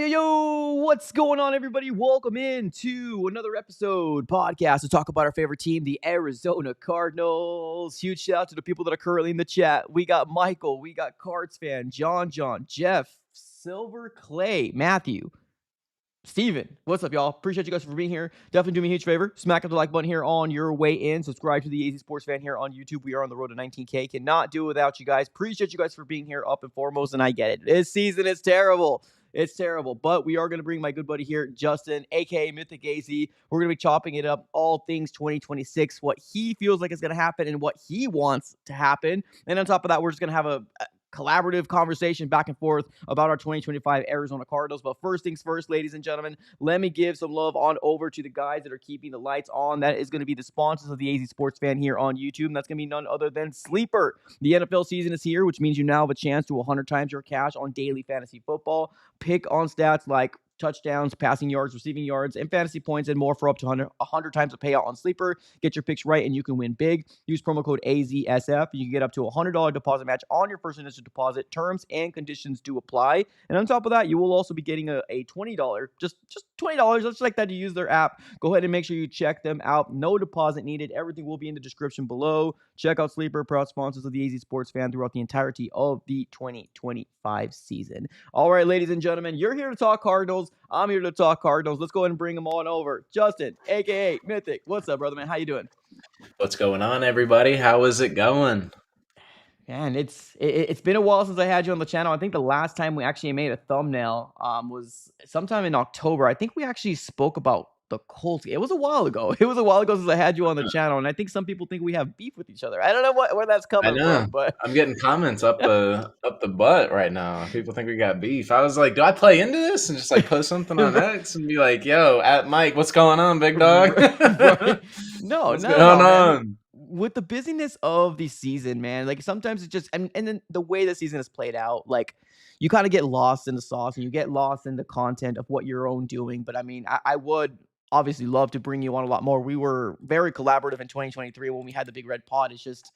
Yo, what's going on, everybody? Welcome in to another episode podcast to talk about our favorite team, the Arizona Cardinals. Huge shout out to the people that are currently in the chat. We got Michael, we got Cards fan, John, Jeff, Silver, Clay, Matthew, Steven. What's up, y'all? Appreciate you guys for being here. Definitely do me a huge favor. Smack up the like button here on your way in. Subscribe to the AZ Sports Fan here on YouTube. We are on the road to 19K. Cannot do it without you guys. Appreciate you guys for being here up and foremost, and I get it. This season is terrible. It's terrible, but we are going to bring my good buddy here, Justin, a.k.a. Mythic AZ. We're going to be chopping it up, all things 2026, what he feels like is going to happen and what he wants to happen. And on top of that, we're just going to have a collaborative conversation back and forth about our 2025 Arizona Cardinals. But first things first, ladies and gentlemen, let me give some love on over to the guys that are keeping the lights on. That is going to be the sponsors of the AZ Sports Fan here on YouTube, and that's going to be none other than Sleeper. The NFL season is here, which means you now have a chance to 100 times your cash on daily fantasy football. Pick on stats like touchdowns, passing yards, receiving yards, and fantasy points and more for up to 100 times a payout on Sleeper. Get your picks right and you can win big. Use promo code AZSF. You can get up to a $100 deposit match on your first initial deposit. Terms and conditions do apply. And on top of that, you will also be getting a $20, just $20, just like that, to use their app. Go ahead and make sure you check them out. No deposit needed. Everything will be in the description below. Check out Sleeper, proud sponsors of the AZ Sports Fan throughout the entirety of the 2025 season. All right, ladies and gentlemen, you're here to talk Cardinals. I'm here to talk Cardinals. Let's go ahead and bring them on over. Justin, a.k.a. Mythic. What's up, brother, man? How you doing? What's going on, everybody? How is it going? Man, it's been a while since I had you on the channel. I think the last time we actually made a thumbnail was sometime in October. I think we actually spoke about the Colts. It was a while ago. It was a while ago since I had you on the channel, and I think some people think we have beef with each other. I don't know where that's coming from, but I'm getting comments up the butt right now. People think we got beef. I was like, do I play into this and just like post something on X and be like, yo, at Mike, what's going on, big dog? Right. No, what's going on? With the busyness of the season, man, like sometimes it just and then the way the season is played out, like you kind of get lost in the sauce and you get lost in the content of what you're own doing. But I mean, I would obviously love to bring you on a lot more. We were very collaborative in 2023 when we had the Big Red Pod. It's just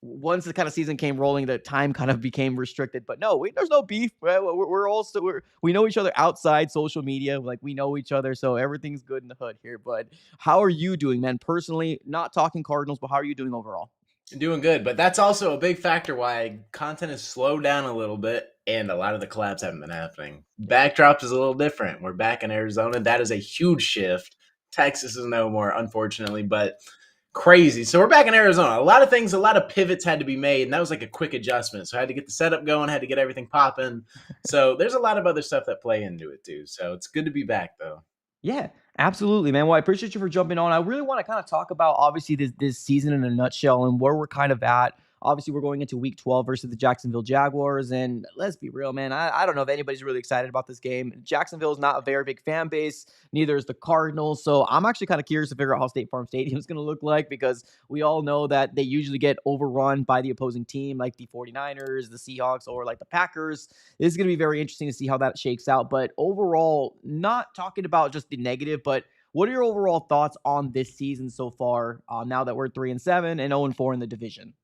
once the kind of season came rolling, the time kind of became restricted. But no, there's no beef. Right? We know each other outside social media. Like we know each other, so everything's good in the hood here. But how are you doing, man? Personally, not talking Cardinals, but how are you doing overall? Doing good, but that's also a big factor why content has slowed down a little bit and a lot of the collabs haven't been happening. Backdrop is a little different. We're back in Arizona. That is a huge shift. Texas is no more, unfortunately, but crazy. So we're back in Arizona. A lot of pivots had to be made, and that was like a quick adjustment. So I had to get the setup going, had to get everything popping. So there's a lot of other stuff that play into it too. So it's good to be back though. Yeah, absolutely, man. Well, I appreciate you for jumping on. I really want to kind of talk about obviously this season in a nutshell and where we're kind of at. Obviously, we're going into week 12 versus the Jacksonville Jaguars. And let's be real, man. I don't know if anybody's really excited about this game. Jacksonville is not a very big fan base. Neither is the Cardinals. So I'm actually kind of curious to figure out how State Farm Stadium is going to look like, because we all know that they usually get overrun by the opposing team, like the 49ers, the Seahawks, or like the Packers. This is going to be very interesting to see how that shakes out. But overall, not talking about just the negative, but what are your overall thoughts on this season so far, now that we're 3-7 and 0-4 in the division?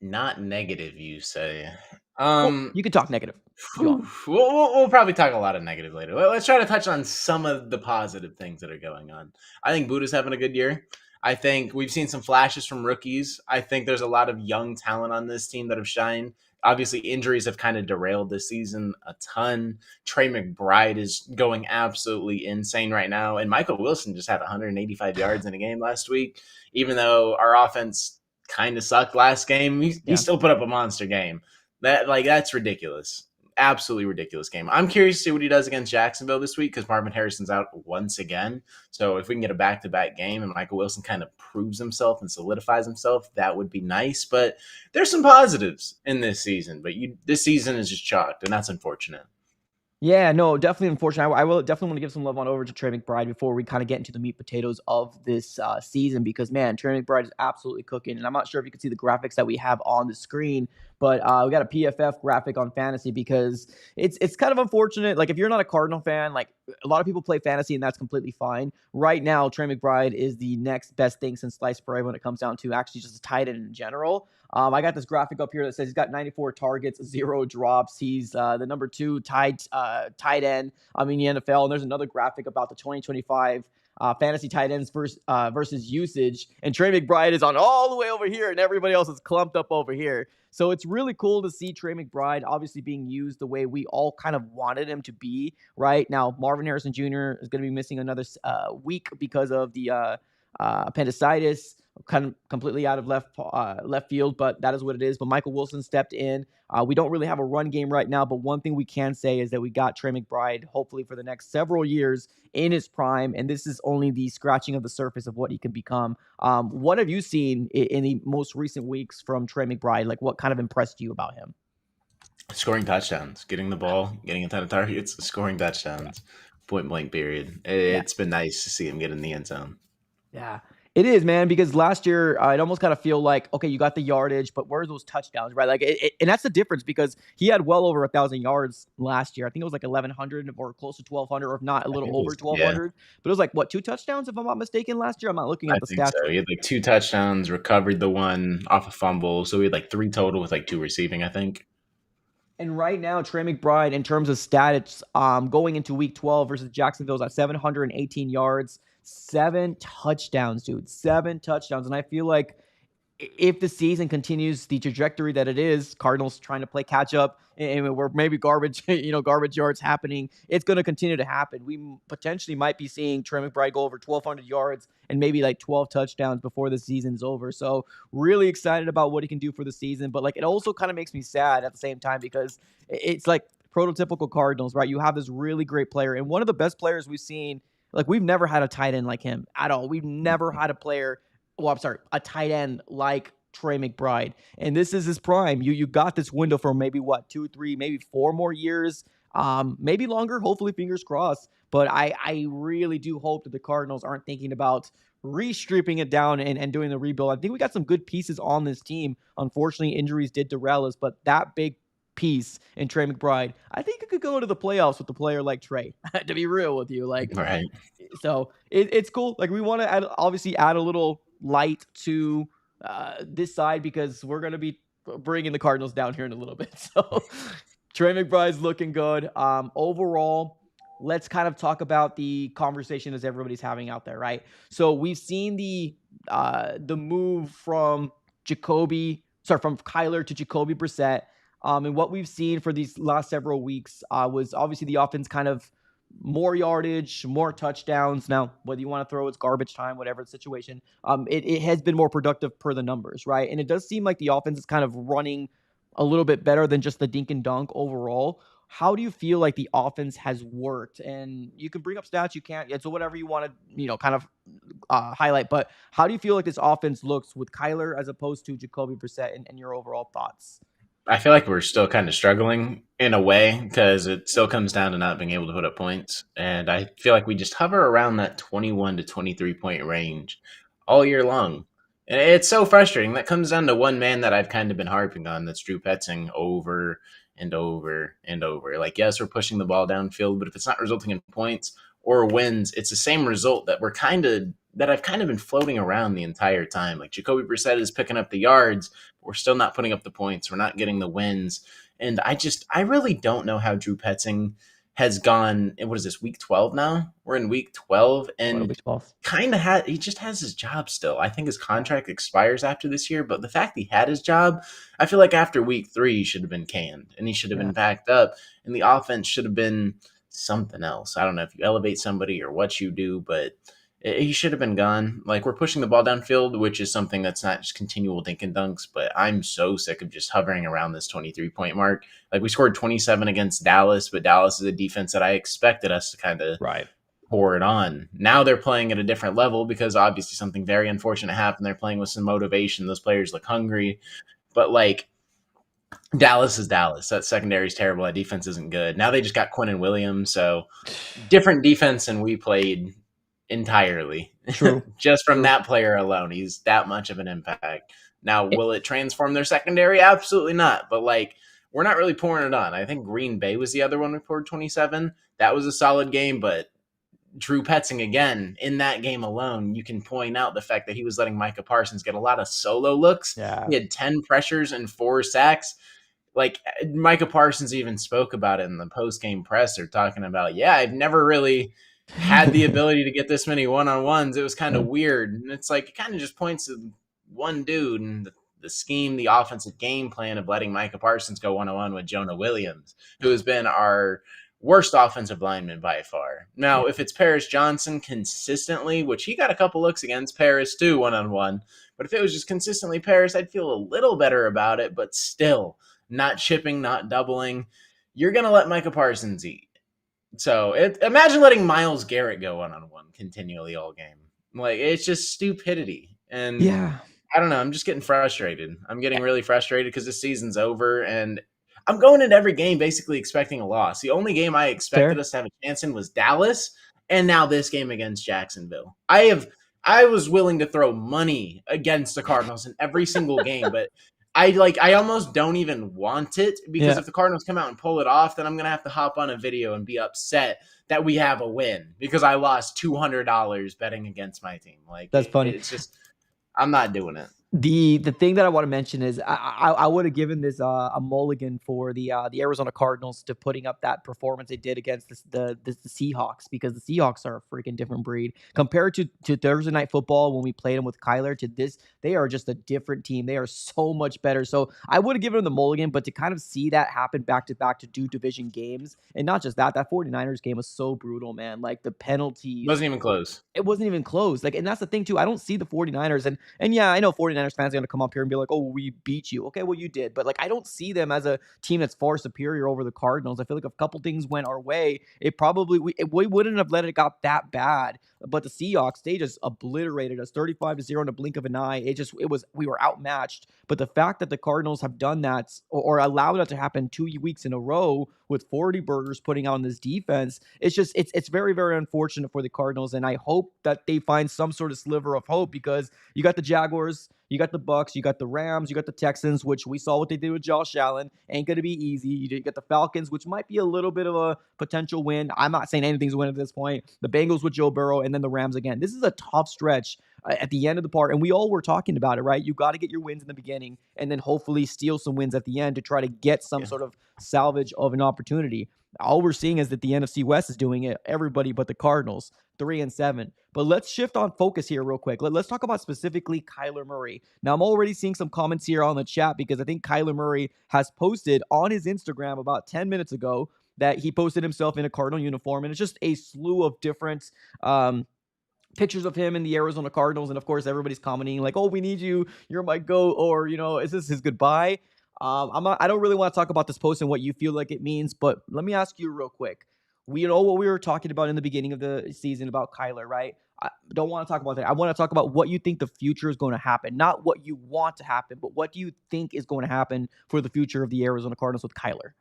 Not negative, you say? Well, you could talk negative. We'll probably talk a lot of negative later. Let's try to touch on some of the positive things that are going on. I think Buda's having a good year. I think we've seen some flashes from rookies. I think there's a lot of young talent on this team that have shined. Obviously, injuries have kind of derailed this season a ton. Trey McBride is going absolutely insane right now. And Michael Wilson just had 185 yards in a game last week. Even though our offense kind of sucked last game, he still put up a monster game. That's ridiculous. absolutely ridiculous game. I'm curious to see what he does against Jacksonville this week because Marvin Harrison's out once again. So if we can get a back-to-back game and Michael Wilson kind of proves himself and solidifies himself, that would be nice. But there's some positives in this season. But this season is just chalked, and that's unfortunate. Yeah, no, definitely unfortunate. I will definitely want to give some love on over to Trey McBride before we kind of get into the meat potatoes of this season because, man, Trey McBride is absolutely cooking. And I'm not sure if you can see the graphics that we have on the screen, but we got a PFF graphic on fantasy because it's kind of unfortunate. Like, if you're not a Cardinal fan, like, a lot of people play fantasy and that's completely fine. Right now, Trey McBride is the next best thing since sliced bread when it comes down to actually just a tight end in general. I got this graphic up here that says he's got 94 targets, 0 drops. He's the number 2 tight end in the NFL. And there's another graphic about the 2025 fantasy tight ends versus usage. And Trey McBride is on all the way over here, and everybody else is clumped up over here. So it's really cool to see Trey McBride obviously being used the way we all kind of wanted him to be. Right now, Marvin Harrison Jr. is going to be missing another week because of the appendicitis, kind of completely out of left field, but that is what it is. But Michael Wilson stepped in. We don't really have a run game right now, but one thing we can say is that we got Trey McBride hopefully for the next several years in his prime, and this is only the scratching of the surface of what he can become. What have you seen in the most recent weeks from Trey McBride? Like, what kind of impressed you about him? Scoring touchdowns, getting the ball, getting a ton of targets, scoring touchdowns, point blank period. Yeah. It's been nice to see him get in the end zone. Yeah, it is, man, because last year I'd almost kind of feel like, okay, you got the yardage, but where are those touchdowns, right? Like, and that's the difference because he had well over 1,000 yards last year. I think it was like 1,100 or close to 1,200, or if not a I little think it over was, yeah, 1,200. But it was like, what, 2 touchdowns, if I'm not mistaken, last year? I'm not looking I at the think stats. so. He had like 2 touchdowns, recovered the one off a fumble. So he had like 3 total with like 2 receiving, I think. And right now, Trey McBride, in terms of stats, going into week 12 versus Jacksonville's at 718 yards, 7 touchdowns, dude. 7 touchdowns. And I feel like if the season continues the trajectory that it is, Cardinals trying to play catch up, and where maybe garbage yards happening, it's going to continue to happen. We potentially might be seeing Trey McBride go over 1,200 yards and maybe like 12 touchdowns before the season's over. So really excited about what he can do for the season. But like, it also kind of makes me sad at the same time because it's like prototypical Cardinals, right? You have this really great player and one of the best players we've seen. Like, we've never had a tight end like him at all. We've never had a player. Well, I'm sorry, a tight end like Trey McBride. And this is his prime. You got this window for maybe 2, 3, maybe 4 more years, maybe longer, hopefully, fingers crossed. But I really do hope that the Cardinals aren't thinking about re-stripping it down and doing the rebuild. I think we got some good pieces on this team. Unfortunately, injuries did derail us, but that big piece in Trey McBride, I think it could go to the playoffs with a player like Trey, to be real with you. Like, Right. so it's cool. Like, we want to obviously add a little light to this side because we're going to be bringing the Cardinals down here in a little bit. So Trey McBride's looking good. Overall, let's kind of talk about the conversation as everybody's having out there, right? So we've seen the move from Kyler to Jacoby Brissett. And what we've seen for these last several weeks was obviously the offense kind of more yardage, more touchdowns. Now, whether you want to throw it's garbage time, whatever the situation, it has been more productive per the numbers, right? And it does seem like the offense is kind of running a little bit better than just the dink and dunk overall. How do you feel like the offense has worked? And you can bring up stats, you can't. So whatever you want to, kind of highlight. But how do you feel like this offense looks with Kyler as opposed to Jacoby Brissett and your overall thoughts? I feel like we're still kind of struggling in a way because it still comes down to not being able to put up points. And I feel like we just hover around that 21 to 23 point range all year long. And it's so frustrating. That comes down to one man that I've kind of been harping on. That's Drew Petzing over and over and over. Like, yes, we're pushing the ball downfield, but if it's not resulting in points or wins, it's the same result that I've kind of been floating around the entire time. Like, Jacoby Brissett is picking up the yards, but we're still not putting up the points. We're not getting the wins. And I really don't know how Drew Petzing has gone. What is this, week 12 now? We're in week 12, and he just has his job still. I think his contract expires after this year, but the fact he had his job, I feel like after week 3, he should have been canned, and he should have been backed up, and the offense should have been something else. I don't know if you elevate somebody or what you do, but He should have been gone. Like, we're pushing the ball downfield, which is something that's not just continual dink and dunks, but I'm so sick of just hovering around this 23-point mark. Like, we scored 27 against Dallas, but Dallas is a defense that I expected us to kind of Right. pour it on. Now they're playing at a different level because obviously something very unfortunate happened. They're playing with some motivation. Those players look hungry, but like, Dallas is Dallas. That secondary is terrible. That defense isn't good. Now they just got Quinn and Williams, so different defense than we played entirely. True. Just from True. that player alone, he's that much of an impact. Now, It- will it transform their secondary? Absolutely not. But like, we're not really pouring it on. I think Green Bay was the other one we poured 27. That was a solid game, but Drew Petzing again in that game alone, you can point out the fact that he was letting Micah Parsons get a lot of solo looks. yeah. He had 10 pressures and 4 sacks. Like, Micah Parsons even spoke about it in the post game presser, talking about, yeah, I've never really had the ability to get this many one on ones. It was kind Yeah. of weird, and it's like it kind of just points to one dude and the scheme, the offensive game plan of letting Micah Parsons go one on one with Jonah Williams, who has been our worst offensive lineman by far. Yeah. Now, if it's Paris Johnson consistently, which he got a couple looks against Paris too, one on one, but if it was just consistently Paris, I'd feel a little better about it, but still not chipping, not doubling. You're going to let Micah Parsons eat. So imagine letting Myles Garrett go one-on-one continually all game. Like, it's just stupidity. And Yeah. I don't know. I'm just getting frustrated. I'm getting really frustrated because the season's over, and I'm going into every game basically expecting a loss. The only game I expected Fair. us to have a chance in was Dallas, and now this game against Jacksonville. I was willing to throw money against the Cardinals in every single game, but I almost don't even want it because Yeah. if the Cardinals come out and pull it off, then I'm gonna have to hop on a video and be upset that we have a win because I lost $200 betting against my team. Like, That's funny. it's just I'm not doing it. The thing that I want to mention is I would have given this a mulligan for the Arizona Cardinals to putting up that performance they did against the Seahawks, because the Seahawks are a freaking different breed compared to Thursday Night Football when we played them with Kyler. To this, they are just a different team. They are so much better. So I would have given them the mulligan, but to kind of see that happen back to back to two division games, and not just that 49ers game was so brutal, man. Like the penalties, Wasn't even close. it wasn't even close. Like, and that's the thing too. I don't see the 49ers, and yeah, I know 49ers fans are going to come up here and be like, "Oh, we beat you." Okay, well you did. But like, I don't see them as a team that's far superior over the Cardinals. I feel like if a couple things went our way, it probably we wouldn't have let it got that bad. But the Seahawks, they just obliterated us 35-0 in a blink of an eye. It was we were outmatched. But the fact that the Cardinals have done that, or allowed that to happen 2 weeks in a row with 40 burgers putting out on this defense, it's very, very unfortunate for the Cardinals. And I hope that they find some sort of sliver of hope, because you got the Jaguars, you got the Bucks, you got the Rams, you got the Texans, which we saw what they did with Josh Allen. Ain't going to be easy. You got the Falcons, which might be a little bit of a potential win. I'm not saying anything's a win at this point. The Bengals with Joe Burrow, and then the Rams again. This is a tough stretch at the end of the part. And we all were talking about it, right? You got to get your wins in the beginning and then hopefully steal some wins at the end to try to get some Yeah. sort of salvage of an opportunity. All we're seeing is that the NFC West is doing it. Everybody but the Cardinals, 3-7. But let's shift on focus here real quick. Let's talk about specifically Kyler Murray. Now, I'm already seeing some comments here on the chat, because I think Kyler Murray has posted on his Instagram about 10 minutes ago that he posted himself in a Cardinal uniform. And it's just a slew of different pictures of him in the Arizona Cardinals. And of course, everybody's commenting like, "Oh, we need you. You're my GOAT." Or, is this his goodbye? I don't really want to talk about this post and what you feel like it means, but let me ask you real quick. We know what we were talking about in the beginning of the season about Kyler, right? I don't want to talk about that. I want to talk about what you think the future is going to happen, not what you want to happen, but what do you think is going to happen for the future of the Arizona Cardinals with Kyler?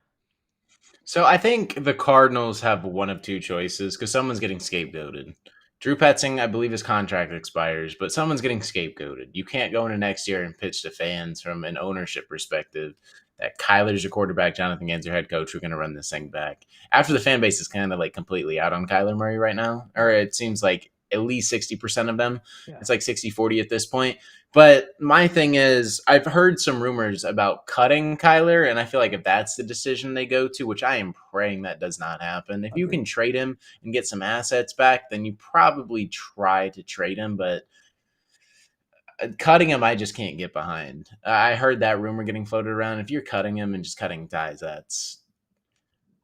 So I think the Cardinals have one of two choices because someone's getting scapegoated. Drew Petzing, I believe his contract expires, but someone's getting scapegoated. You can't go into next year and pitch to fans from an ownership perspective that Kyler's your quarterback, Jonathan Gannon's your head coach, we're going to run this thing back. After the fan base is kind of like completely out on Kyler Murray right now, or it seems like at least 60% of them. Yeah. It's like 60-40 at this point. But my thing is, I've heard some rumors about cutting Kyler, and I feel like if that's the decision they go to, which I am praying that does not happen, if you Agreed. can trade him and get some assets back, then you probably try to trade him. But cutting him, I just can't get behind. I heard that rumor getting floated around. If you're cutting him and just cutting ties, it's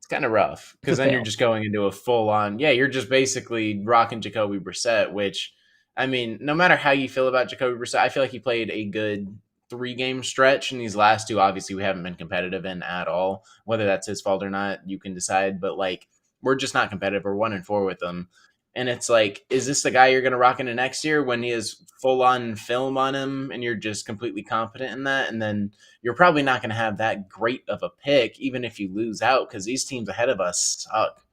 it's kind of rough It's a because then you're fail. just going into a full on, yeah, you're just basically rocking Jacoby Brissett, which, I mean, no matter how you feel about Jacoby Brissett, I feel like he played a good 3 game stretch. And these last two, obviously, we haven't been competitive in at all. Whether that's his fault or not, you can decide. But like, we're just not competitive. We're 1-4 with them. And it's like, is this the guy you're going to rock into next year when he has full on film on him and you're just completely confident in that? And then you're probably not going to have that great of a pick, even if you lose out, because these teams ahead of us suck.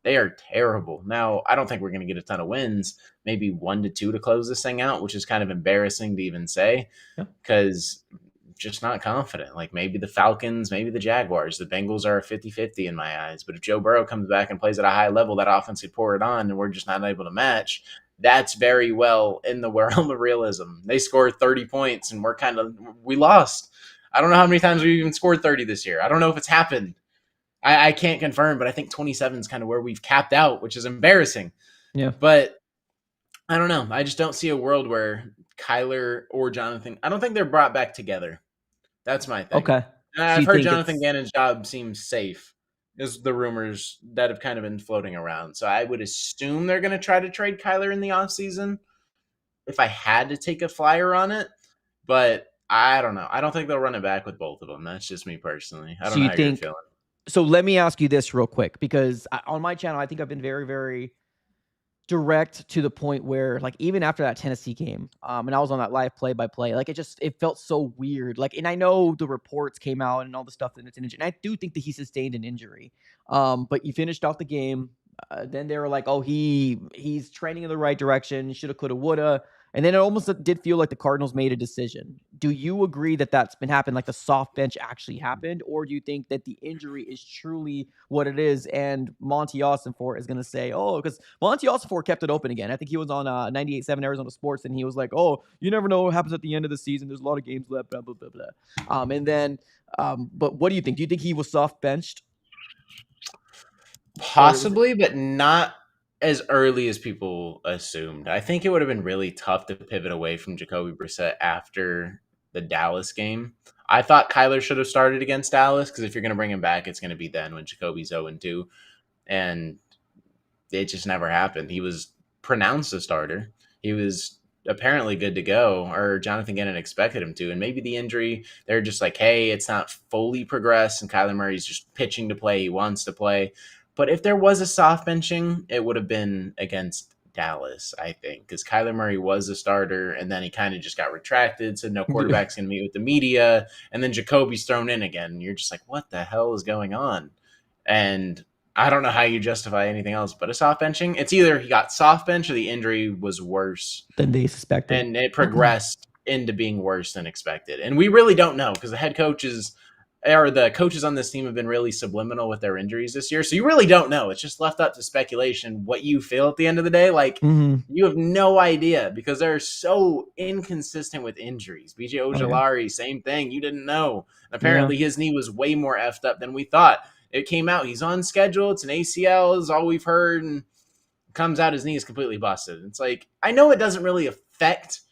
They are terrible. Now, I don't think we're going to get a ton of wins, maybe 1 to 2 to close this thing out, which is kind of embarrassing to even say Yeah. because just not confident. Like maybe the Falcons, maybe the Jaguars. The Bengals are 50-50 in my eyes. But if Joe Burrow comes back and plays at a high level, that offense could pour it on and we're just not able to match. That's very well in the realm of realism. They scored 30 points and we lost. I don't know how many times we've even scored 30 this year. I don't know if it's happened. I can't confirm, but I think 27 is kind of where we've capped out, which is embarrassing. Yeah. But I don't know. I just don't see a world where Kyler or Jonathan, I don't think they're brought back together. That's my thing. Okay. And So I've you heard think Jonathan it's Gannon's job seems safe, is the rumors that have kind of been floating around. So I would assume they're going to try to trade Kyler in the offseason if I had to take a flyer on it. But I don't know. I don't think they'll run it back with both of them. That's just me personally. I so don't know you how you're think feeling. so let me ask you this real quick because on my channel I think I've been very, very direct to the point where, like, even after that Tennessee game, and I was on that live play-by-play, like, it felt so weird. Like, and I know the reports came out and all the stuff that it's an injury, and I do think that he sustained an injury. But you finished off the game. Then they were like, "Oh, he's trending in the right direction. Shoulda, coulda, woulda." And then it almost did feel like the Cardinals made a decision. Do you agree that that's been happening? Like the soft bench actually happened, or do you think that the injury is truly what it is? And Monti Ossenfort is going to say, "Oh, because Monti Ossenfort kept it open again." I think he was on 98.7 Arizona Sports, and he was like, "Oh, you never know what happens at the end of the season. There's a lot of games left." Blah blah blah blah. And then, but what do you think? Do you think he was soft benched, or was it? Possibly, but not as early as people assumed. I think it would have been really tough to pivot away from Jacoby Brissett after the Dallas game. I thought Kyler should have started against Dallas because if you're going to bring him back, it's going to be then when Jacoby's 0-2. And it just never happened. He was pronounced a starter. He was apparently good to go, or Jonathan Gannon expected him to. And maybe the injury, they're just like, hey, it's not fully progressed, and Kyler Murray's just pitching to play. He wants to play. But if there was a soft benching, it would have been against Dallas, I think, because Kyler Murray was a starter, and then he kind of just got retracted, said no quarterback's going to meet with the media, and then Jacoby's thrown in again. And you're just like, what the hell is going on? And I don't know how you justify anything else but a soft benching. It's either he got soft bench or the injury was worse Than they suspected. and it progressed into being worse than expected. And we really don't know because the head coaches or the coaches on this team have been really subliminal with their injuries this year. So you really don't know. It's just left up to speculation what you feel at the end of the day. Like you have no idea because they're so inconsistent with injuries. BJ Ojolari, same thing. You didn't know. Apparently his knee was way more effed up than we thought. It came out. He's on schedule. It's an ACL is all we've heard. And comes out his knee is completely busted. It's like, I know it doesn't really affect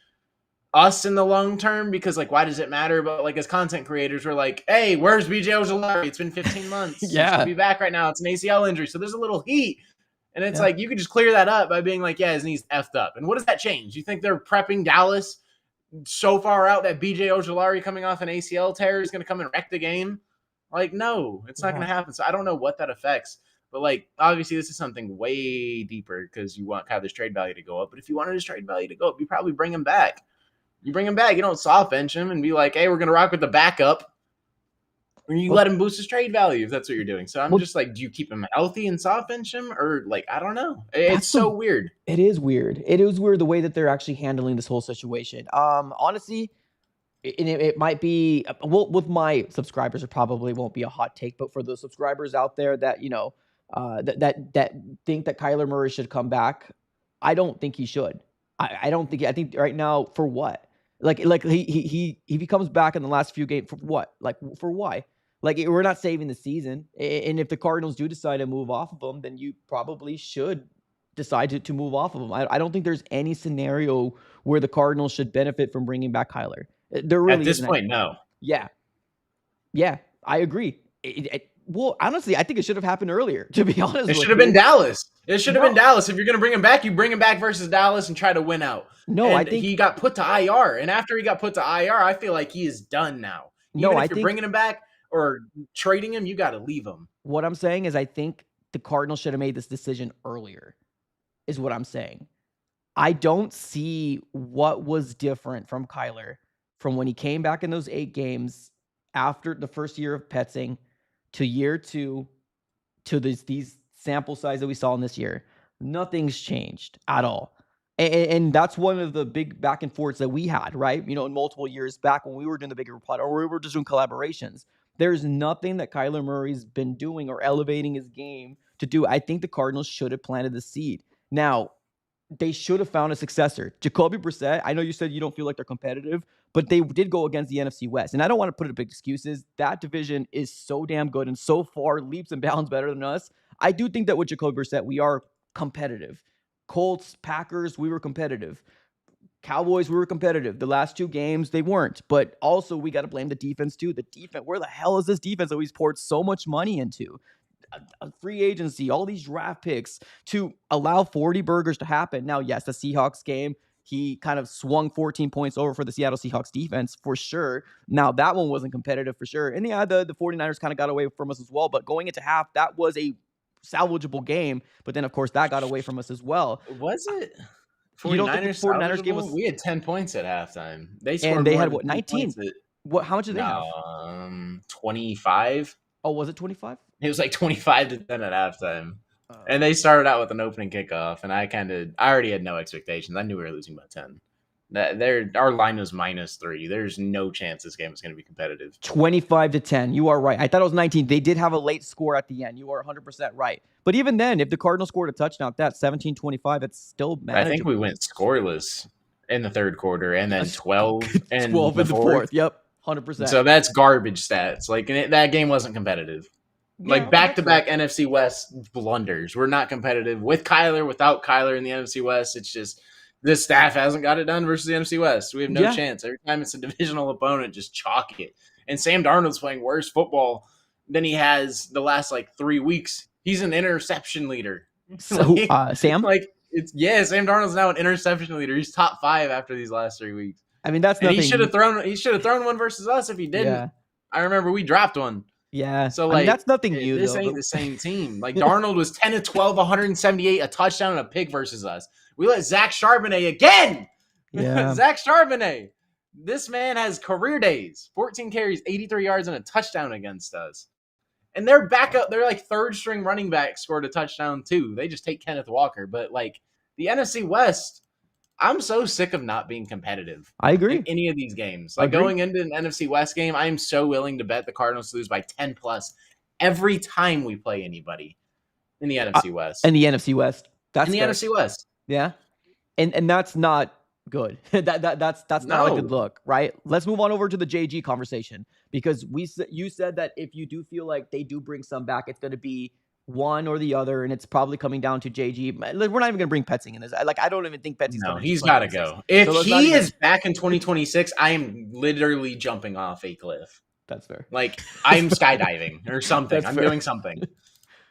us in the long term because like why does it matter? But like as content creators, we're like, hey, where's BJ Ojolari? It's been 15 months. He should be back right now. It's an ACL injury. So there's a little heat. And it's like you could just clear that up by being like, yeah, his knee's effed up. And what does that change? You think they're prepping Dallas so far out that BJ Ojolari coming off an ACL tear is going to come and wreck the game? Like, no, it's not going to happen. So I don't know what that affects. But, like, obviously this is something way deeper because you want Kyler's trade value to go up. But if you wanted his trade value to go up, you probably bring him back. You bring him back. You don't soft bench him and be like, hey, we're going to rock with the backup. Or you let him boost his trade value if that's what you're doing. So I'm just like, do you keep him healthy and soft bench him? Or, like, I don't know. It's so weird. It is weird. It is weird the way that they're actually handling this whole situation. Honestly, and it might be well with my subscribers, it probably won't be a hot take, but for those subscribers out there that that think that Kyler Murray should come back, I don't think he should. I don't think. I think right now for what? Like he comes back in the last few games for what? Like for why? Like we're not saving the season, and if the Cardinals do decide to move off of him, then you probably should decide to move off of him. I don't think there's any scenario where the Cardinals should benefit from bringing back Kyler. There really At this isn't. point, no. Yeah, I agree. Well, honestly, I think it should have happened earlier, to be honest It with should have been you. Dallas. It should have been No, Dallas. If you're going to bring him back, you bring him back versus Dallas and try to win out. no, I And think he got put to IR. And after he got put to IR, I feel like he is done now. no, Even I if you're think bringing him back or trading him, you got to leave him. what I'm saying is I think the Cardinals should have made this decision earlier, is what I'm saying. I don't see what was different from Kyler from when he came back in those 8 games after the first year of Petzing to year 2 to these sample size that we saw in this year. Nothing's changed at all. And that's one of the big back and forths that we had, right? You know, in multiple years back when we were doing the bigger plot or we were just doing collaborations. There's nothing that Kyler Murray's been doing or elevating his game to do. I think the Cardinals should have planted the seed. Now, they should have found a successor. Jacoby Brissett, I know you said you don't feel like they're competitive, but they did go against the NFC West. And I don't want to put it big excuses. That division is so damn good and so far leaps and bounds better than us. I do think that with Jacoby Brissett, we are competitive. Colts, Packers, we were competitive. Cowboys, we were competitive. The last 2 games, they weren't. But also, we got to blame the defense, too. The defense, where the hell is this defense that we've poured so much money into? A free agency, all these draft picks to allow 40 burgers to happen. Now, yes, the Seahawks game, he kind of swung 14 points over for the Seattle Seahawks defense for sure. Now, that one wasn't competitive for sure. And yeah, the 49ers kind of got away from us as well. But going into half, that was a salvageable game. But then, of course, that got away from us as well. Was it? 49ers, you don't think the 49ers game was... We had 10 points at halftime. They scored and they had, what, 19? How much did they have? 25. Oh, was it 25? It was like 25 to 10 at halftime. And they started out with an opening kickoff, and I already had no expectations. I knew we were losing by 10. Our line was -3. There's no chance this game is going to be competitive. 25 to 10. You are right. I thought it was 19. They did have a late score at the end. You are 100% right. But even then, if the Cardinals scored a touchdown at that 17-25, it's still manageable. I think we went scoreless in the third quarter, and then 12 and 12 in the fourth. Yep, 100%. So that's garbage stats. Like, that game wasn't competitive. Like, back-to-back NFC West blunders. We're not competitive with Kyler, without Kyler in the NFC West. It's just this staff hasn't got it done versus the NFC West. We have no chance. Every time it's a divisional opponent, just chalk it. And Sam Darnold's playing worse football than he has the last, 3 weeks. He's an interception leader. So, Sam? Sam Darnold's now an interception leader. He's top 5 after these last 3 weeks. I mean, that's nothing. He should have thrown one versus us if he didn't. Yeah. I remember we dropped one. Yeah. So, that's nothing new. This ain't the same team. Darnold was 10 of 12, 178, a touchdown and a pick versus us. We let Zach Charbonnet again. Yeah. Zach Charbonnet. This man has career days. 14 carries, 83 yards, and a touchdown against us. And their backup, they're third string running back scored a touchdown too. They just take Kenneth Walker. But the NFC West, I'm so sick of not being competitive. I agree. In any of these games. Going into an NFC West game, I am so willing to bet the Cardinals lose by 10 plus every time we play anybody in the NFC West. In the NFC West. That's in the NFC West. Yeah. And that's not good. That's not a good look, right? Let's move on over to the JG conversation, because you said that if you do feel like they do bring some back, it's going to be one or the other, and it's probably coming down to JG. We're not even going to bring Petzing in this. I don't even think Petzing's going to. He's got to go. If he is back in 2026, I am literally jumping off a cliff. That's fair. I'm skydiving or something. I'm doing something.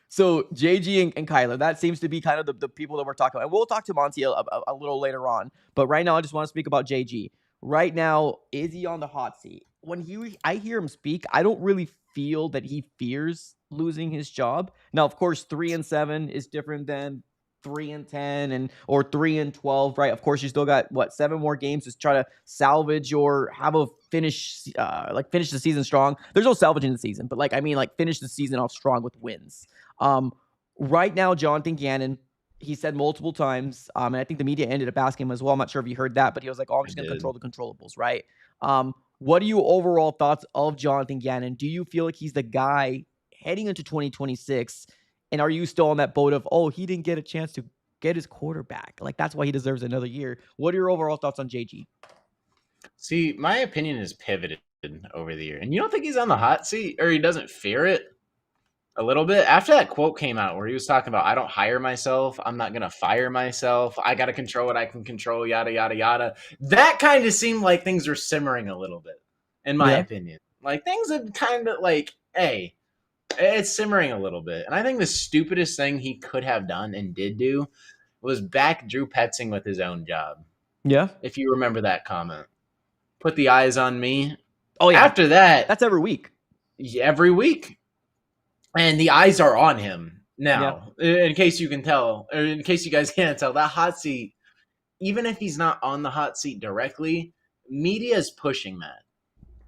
So JG and Kyler, that seems to be kind of the people that we're talking about. And we'll talk to Monti a little later on. But right now, I just want to speak about JG. Right now, is he on the hot seat? When I hear him speak, I don't really feel that he fears losing his job. Now, of course, 3-7 is different than 3-10 or 3-12, right? Of course, you still got 7 more games to try to salvage or have a finish the season strong. There's no salvaging the season, but finish the season off strong with wins. Right now, Jonathan Gannon, he said multiple times, and I think the media ended up asking him as well. I'm not sure if you heard that, but he was like, "Oh, I'm just going to control the controllables," right? What are your overall thoughts of Jonathan Gannon? Do you feel like he's the guy heading into 2026? And are you still on that boat of, oh, he didn't get a chance to get his quarterback? That's why he deserves another year. What are your overall thoughts on JG? See, my opinion has pivoted over the year. And you don't think he's on the hot seat, or he doesn't fear it a little bit? After that quote came out where he was talking about, I don't hire myself, I'm not going to fire myself, I got to control what I can control, yada, yada, yada. That kind of seemed like things were simmering a little bit, in my opinion. Things had kind of hey, It's simmering a little bit. And I think the stupidest thing he could have done and did do was back Drew Petzing with his own job. Yeah. If you remember that comment, put the eyes on me. Oh yeah. After that, That's every week. every week, and the eyes are on him Yeah. now. In case you can tell, or in case you guys can't tell, that hot seat, even if he's not on the hot seat directly, media is pushing that.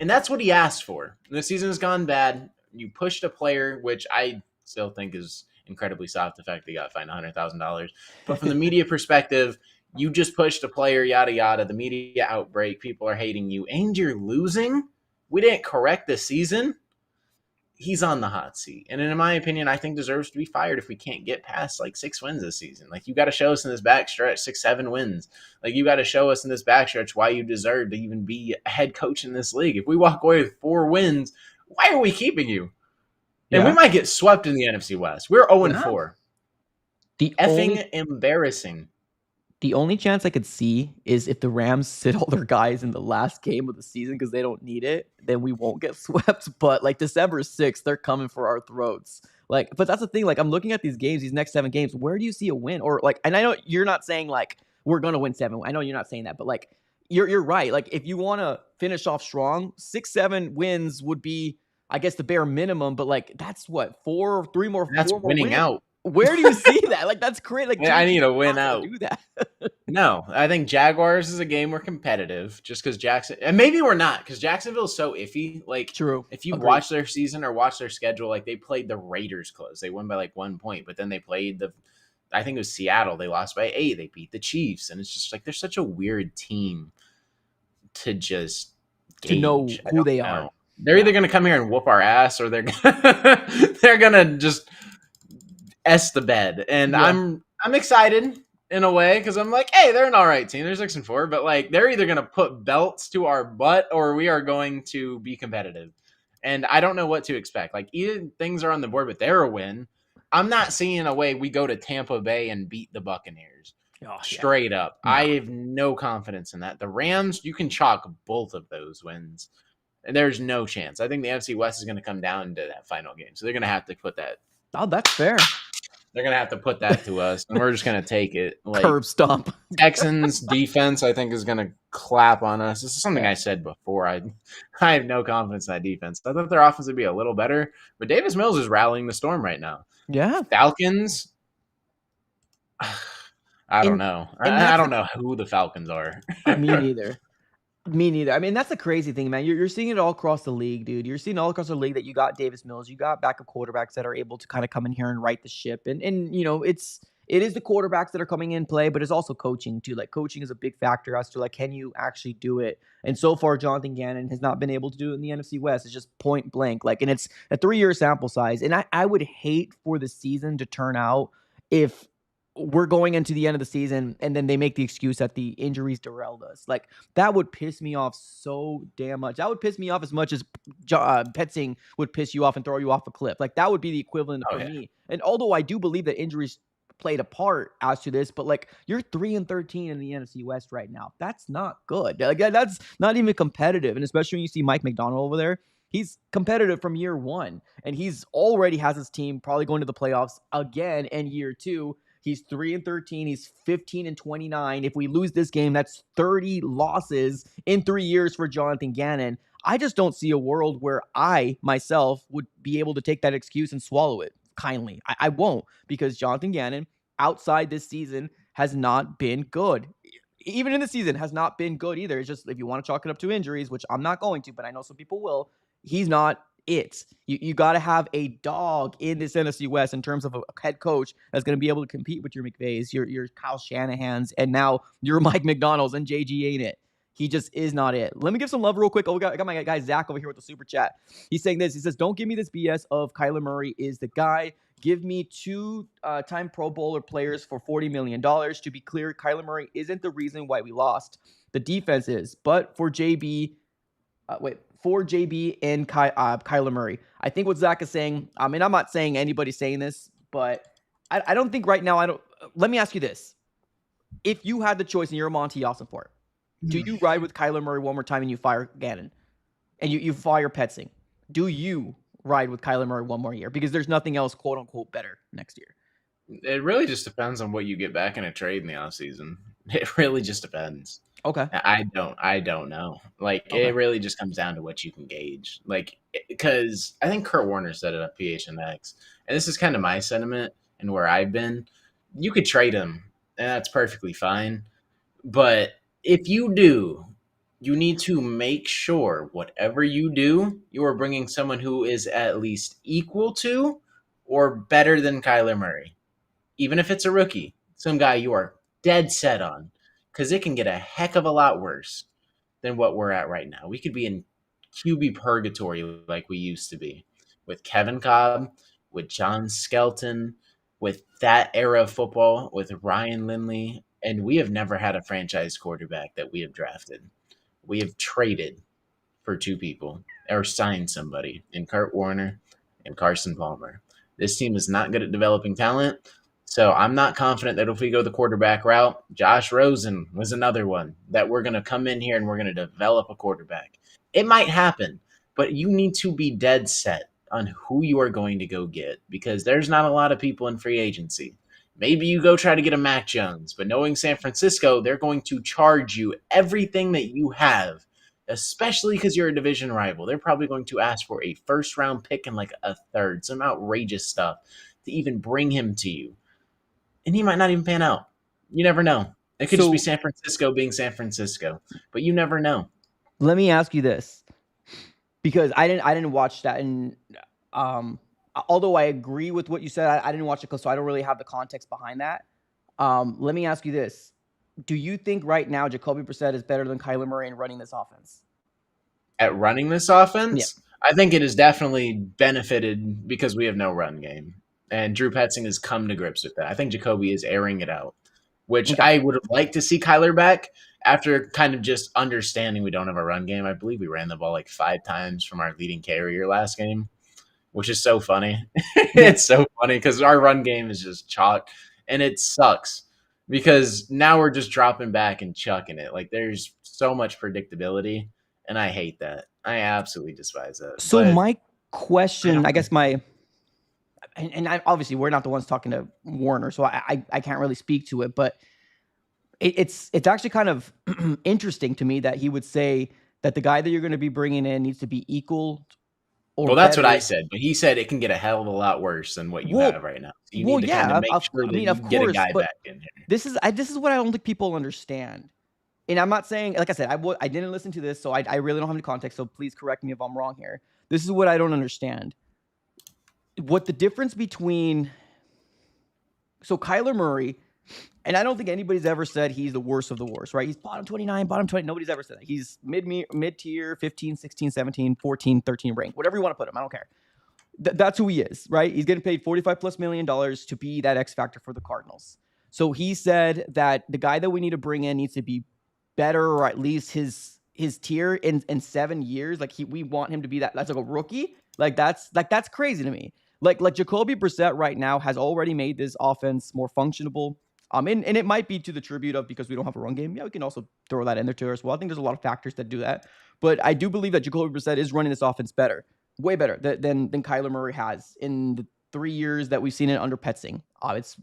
And that's what he asked for. The season has gone bad. You pushed a player, which I still think is incredibly soft, the fact that he got fined $100,000. But from the media perspective, you just pushed a player, yada, yada. The media outbreak, people are hating you, and you're losing. We didn't correct the season. He's on the hot seat. And in my opinion, I think deserves to be fired if we can't get past like 6 wins this season. Like, you got to show us in this backstretch 6, 7 wins. Like, you got to show us in this backstretch why you deserve to even be a head coach in this league. If we walk away with 4 wins, why are we keeping you? And we might get swept in the NFC West. We're 0-4. The effing embarrassing. The only chance I could see is if the Rams sit all their guys in the last game of the season because they don't need it, then we won't get swept. But like December 6th, they're coming for our throats. Like, but that's the thing. Like, I'm looking at these games, these next 7 games. Where do you see a win? Or like, and I know you're not saying like we're gonna win 7. I know you're not saying that, but like you're right. Like, if you want to finish off strong, 6, 7 wins would be, I guess, the bare minimum. But like, that's what 3 more. That's 4 more winning wins. out. Where do you see that? Like, that's great. Like, I need to win out. Do that. No, I think Jaguars is a game we're competitive just because and maybe we're not because Jacksonville's so iffy. Like, true. If you watch their season or watch their schedule, like they played the Raiders close. They won by like 1 point, but then they played I think it was Seattle. They lost by 8. They beat the Chiefs, and it's just like they're such a weird team to just gauge. To know who they are. They're either going to come here and whoop our ass, or they're gonna just the bed. And I'm excited in a way because I'm like, hey, they're an all right team. They're 6-4, but like they're either going to put belts to our butt or we are going to be competitive. And I don't know what to expect. Like, either things are on the board, but they're a win. I'm not seeing a way we go to Tampa Bay and beat the Buccaneers. Straight up. No. I have no confidence in that. The Rams, you can chalk both of those wins. And there's no chance. I think the NFC West is going to come down to that final game. So they're going to have to put that. Oh, that's fair. They're going to have to put that to us, and we're just going to take it. Like, curb stomp. Texans defense, I think, is going to clap on us. This is something I said before. I have no confidence in that defense. I thought their offense would be a little better, but Davis Mills is rallying the storm right now. Yeah. Falcons, I don't know. I don't know who the Falcons are. Me neither. Me neither. I mean, that's the crazy thing, man. You're seeing it all across the league, dude. You're seeing all across the league that you got Davis Mills, you got backup quarterbacks that are able to kind of come in here and right the ship. And you know, it is the quarterbacks that are coming in play, but it's also coaching too. Like, coaching is a big factor as to like, can you actually do it? And so far, Jonathan Gannon has not been able to do it in the NFC West. It's just point blank. Like, and it's a 3-year sample size. And I would hate for the season to turn out if we're going into the end of the season and then they make the excuse that the injuries derailed us. Like, that would piss me off so damn much. That would piss me off as much as Petzing would piss you off and throw you off a cliff. Like, that would be the equivalent for me. And although I do believe that injuries played a part as to this, but like, you're 3-13 in the NFC West right now. That's not good. Like, that's not even competitive. And especially when you see Mike McDonald over there, he's competitive from year 1, and he's already has his team probably going to the playoffs again in year 2. He's 3-13. He's 15-29. If we lose this game, that's 30 losses in 3 years for Jonathan Gannon. I just don't see a world where I myself would be able to take that excuse and swallow it kindly. I won't, because Jonathan Gannon outside this season has not been good. Even in the season has not been good either. It's just, if you want to chalk it up to injuries, which I'm not going to, but I know some people will, he's not it. You got to have a dog in this NFC West in terms of a head coach that's going to be able to compete with your McVays, your Kyle Shanahan's, and now your Mike McDonald's, and JG ain't it. He just is not it. Let me give some love real quick. Oh, I got my guy Zach over here with the super chat. He's saying this. He says, don't give me this BS of Kyler Murray is the guy. Give me 2-time Pro Bowler players for $40 million. To be clear, Kyler Murray isn't the reason why we lost. The defense is. But for JB and Kyler Murray. I think what Zach is saying, I mean, I'm not saying anybody's saying this, but I don't think right now, let me ask you this. If you had the choice and you're a Monti Ossenfort, do you ride with Kyler Murray one more time and you fire Gannon? And you fire Petzing? Do you ride with Kyler Murray one more year because there's nothing else, quote unquote, better next year? It really just depends on what you get back in a trade in the offseason. It really just depends. Okay. I don't know. Like Okay. it really just comes down to what you can gauge. Like because I think Kurt Warner said it at PHNX, and this is kind of my sentiment and where I've been. You could trade him, and that's perfectly fine. But if you do, you need to make sure whatever you do, you are bringing someone who is at least equal to or better than Kyler Murray, even if it's a rookie, some guy you are dead set on, because it can get a heck of a lot worse than what we're at right now. We could be in QB purgatory like we used to be with Kevin Cobb, with John Skelton, with that era of football, with Ryan Lindley, and we have never had a franchise quarterback that we have drafted. We have traded for two people or signed somebody in Kurt Warner and Carson Palmer. This team is not good at developing talent. So I'm not confident that if we go the quarterback route, Josh Rosen was another one that we're going to come in here and we're going to develop a quarterback. It might happen, but you need to be dead set on who you are going to go get because there's not a lot of people in free agency. Maybe you go try to get a Mac Jones, but knowing San Francisco, they're going to charge you everything that you have, especially because you're a division rival. They're probably going to ask for a first-round pick and like a third, some outrageous stuff to even bring him to you. And he might not even pan out. You never know. It could just be San Francisco being San Francisco, but you never know. Let me ask you this, because I didn't watch that, and although I agree with what you said, I didn't watch it, so I don't really have the context behind that. Let me ask you this: do you think right now Jacoby Brissett is better than Kyler Murray in running this offense? At running this offense, Yeah. I think it has definitely benefited because we have no run game. And Drew Petzing has come to grips with that. I think Jacoby is airing it out, which Okay. I would have liked to see Kyler back after kind of just understanding we don't have a run game. I believe we ran the ball like 5 times from our leading carrier last game, which is so funny. It's so funny because our run game is just chalk, and it sucks because now we're just dropping back and chucking it. Like there's so much predictability, and I hate that. I absolutely despise that. So But my question, I guess and I, obviously we're not the ones talking to Warner, so I can't really speak to it, but it's actually kind of interesting to me that he would say that the guy that you're going to be bringing in needs to be equal or well, that's better. what I said, but he said it can get a hell of a lot worse than what you have right now. So you need to kind of make sure that you get a guy back in here. This is what I don't think people understand. And I'm not saying, like I said, I didn't listen to this, so I really don't have any context, so please correct me if I'm wrong here. This is what I don't understand. What the difference between Kyler Murray, and I don't think anybody's ever said he's the worst of the worst, right? He's bottom 29, bottom 20. Nobody's ever said that. He's mid-tier, 15, 16, 17, 14, 13 rank, whatever you want to put him. I don't care. That's who he is, right? He's getting paid $45+ million to be that X factor for the Cardinals. So he said that the guy that we need to bring in needs to be better, or at least his tier in 7 years. Like we want him to be that's like a rookie. That's crazy to me. Like Jacoby Brissett right now has already made this offense more functionable. And it might be to the tribute of because we don't have a run game. Yeah, we can also throw that in there too as well. I think there's a lot of factors that do that. But I do believe that Jacoby Brissett is running this offense better, way better than Kyler Murray has in the 3 years that we've seen it under Petzing. It's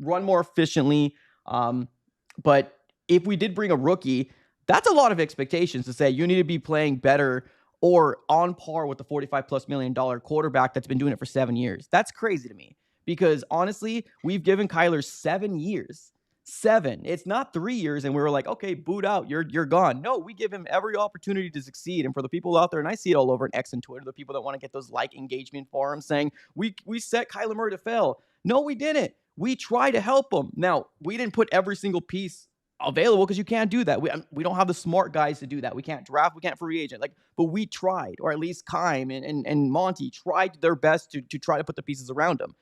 run more efficiently. But if we did bring a rookie, that's a lot of expectations to say you need to be playing better or on par with the $45+ million quarterback that's been doing it for 7 years. That's crazy to me because honestly, we've given Kyler 7 years. 7. It's not 3 years and we were like, okay, boot out. You're gone. No, we give him every opportunity to succeed. And for the people out there, and I see it all over in X and Twitter, the people that want to get those engagement forums saying, we set Kyler Murray to fail. No, we didn't. We tried to help him. Now, we didn't put every single piece available because you can't do that. We don't have the smart guys to do that. We can't draft. We can't free agent. But we tried, or at least Kime and Monty tried their best to try to put the pieces around him.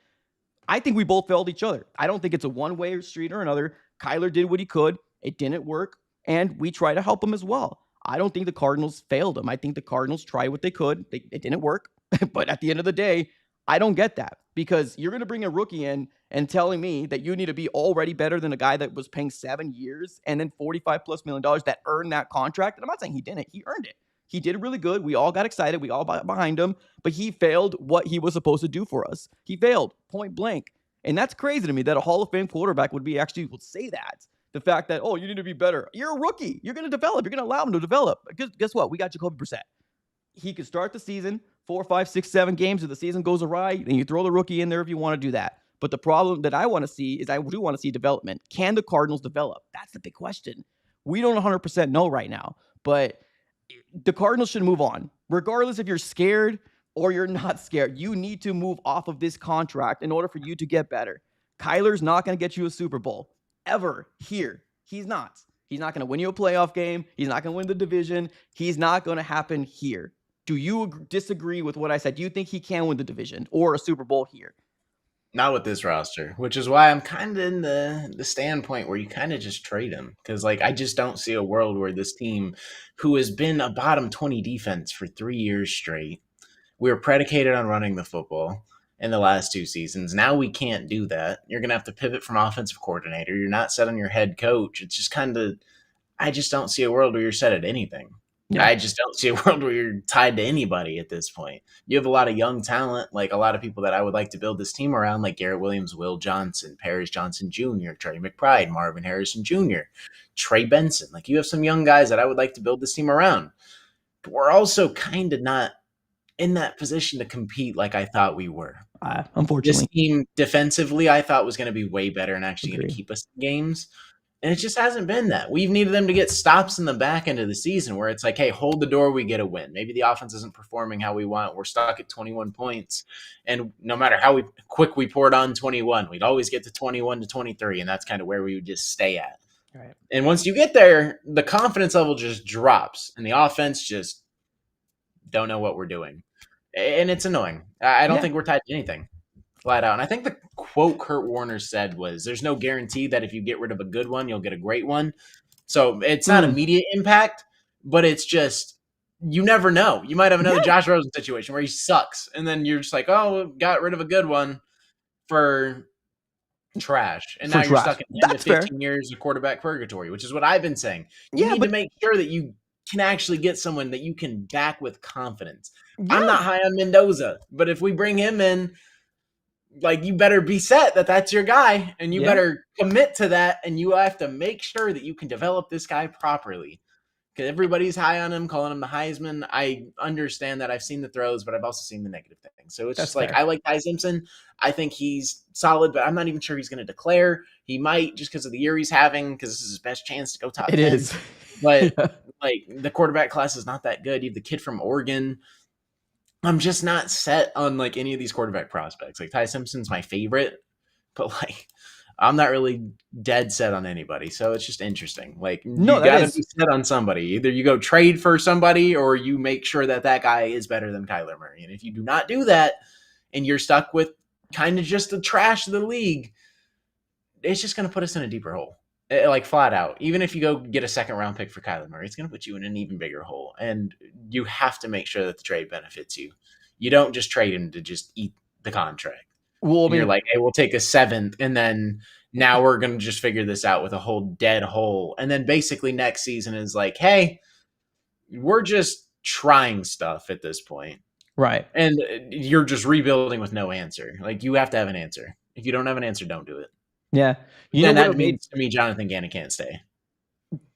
I think we both failed each other. I don't think it's a one-way street or another. Kyler did what he could. It didn't work, and we tried to help him as well. I don't think the Cardinals failed him. I think the Cardinals tried what they could. It didn't work, but at the end of the day, I don't get that because you're going to bring a rookie in and telling me that you need to be already better than a guy that was paying 7 years and then $45+ million that earned that contract. And I'm not saying he didn't. He earned it. He did really good. We all got excited. We all got behind him, but he failed what he was supposed to do for us. He failed point blank. And that's crazy to me that a Hall of Fame quarterback would say that. The fact that, oh, you need to be better. You're a rookie. You're going to develop. You're going to allow him to develop. Guess what? We got Jacoby Brissett. He could start the season 4, 5, 6, 7 games. If the season goes awry, then you throw the rookie in there if you want to do that. But the problem that I want to see is I do want to see development. Can the Cardinals develop? That's the big question. We don't 100% know right now, but the Cardinals should move on. Regardless if you're scared or you're not scared, you need to move off of this contract in order for you to get better. Kyler's not going to get you a Super Bowl ever here. He's not. He's not going to win you a playoff game. He's not going to win the division. He's not going to happen here. Do you disagree with what I said? Do you think he can win the division or a Super Bowl here? Not with this roster, which is why I'm kind of in the standpoint where you kind of just trade him. Because, like, I just don't see a world where this team, who has been a bottom 20 defense for 3 years straight, we were predicated on running the football in the last 2 seasons. Now we can't do that. You're going to have to pivot from offensive coordinator. You're not set on your head coach. It's just kind of, I just don't see a world where you're set at anything. Yeah. I just don't see a world where you're tied to anybody at this point. You have a lot of young talent, like a lot of people that I would like to build this team around, like Garrett Williams, Will Johnson, Paris Johnson Jr., Trey McBride, Marvin Harrison Jr., Trey Benson. Like, you have some young guys that I would like to build this team around. But we're also kind of not in that position to compete like I thought we were. Unfortunately. This team defensively, I thought was going to be way better and actually going to keep us in games. And it just hasn't been that. We've needed them to get stops in the back end of the season where it's like, hey, hold the door, we get a win. Maybe the offense isn't performing how we want. We're stuck at 21 points. And no matter how quick we poured on 21, we'd always get to 21 to 23, and that's kind of where we would just stay at. Right. And once you get there, the confidence level just drops, and the offense just don't know what we're doing. And it's annoying. I don't think we're tied to anything. Flat out. And I think the quote Kurt Warner said was, there's no guarantee that if you get rid of a good one, you'll get a great one. So it's not immediate impact, but it's just, you never know. You might have another Josh Rosen situation where he sucks. And then you're just like, oh, got rid of a good one for trash. And now you're stuck in 10 to 15 years of quarterback purgatory, which is what I've been saying. You need to make sure that you can actually get someone that you can back with confidence. Yeah. I'm not high on Mendoza, but if we bring him in, like, you better be set that that's your guy, and you better commit to that, and you have to make sure that you can develop this guy properly. Because everybody's high on him, calling him the Heisman. I understand that. I've seen the throws, but I've also seen the negative things. So it's that's just like, I like Ty Simpson. I think he's solid, but I'm not even sure he's going to declare. He might, just because of the year he's having, because this is his best chance to go top 10. It is. But like, the quarterback class is not that good. You have the kid from Oregon. I'm just not set on like any of these quarterback prospects. Like, Ty Simpson's my favorite, but like, I'm not really dead set on anybody. So it's just interesting. Like, you gotta be set on somebody. Either you go trade for somebody or you make sure that that guy is better than Kyler Murray. And if you do not do that and you're stuck with kind of just the trash of the league, it's just going to put us in a deeper hole. Like, flat out. Even if you go get a second round pick for Kyler Murray, it's going to put you in an even bigger hole. And you have to make sure that the trade benefits you. You don't just trade him to just eat the contract. Well, I mean, you're like, hey, we'll take a 7th, and then now we're going to just figure this out with a whole dead hole. And then basically next season is like, hey, we're just trying stuff at this point. Right. And you're just rebuilding with no answer. Like, you have to have an answer. If you don't have an answer, don't do it. Yeah. That means to me, Jonathan Gannon can't stay.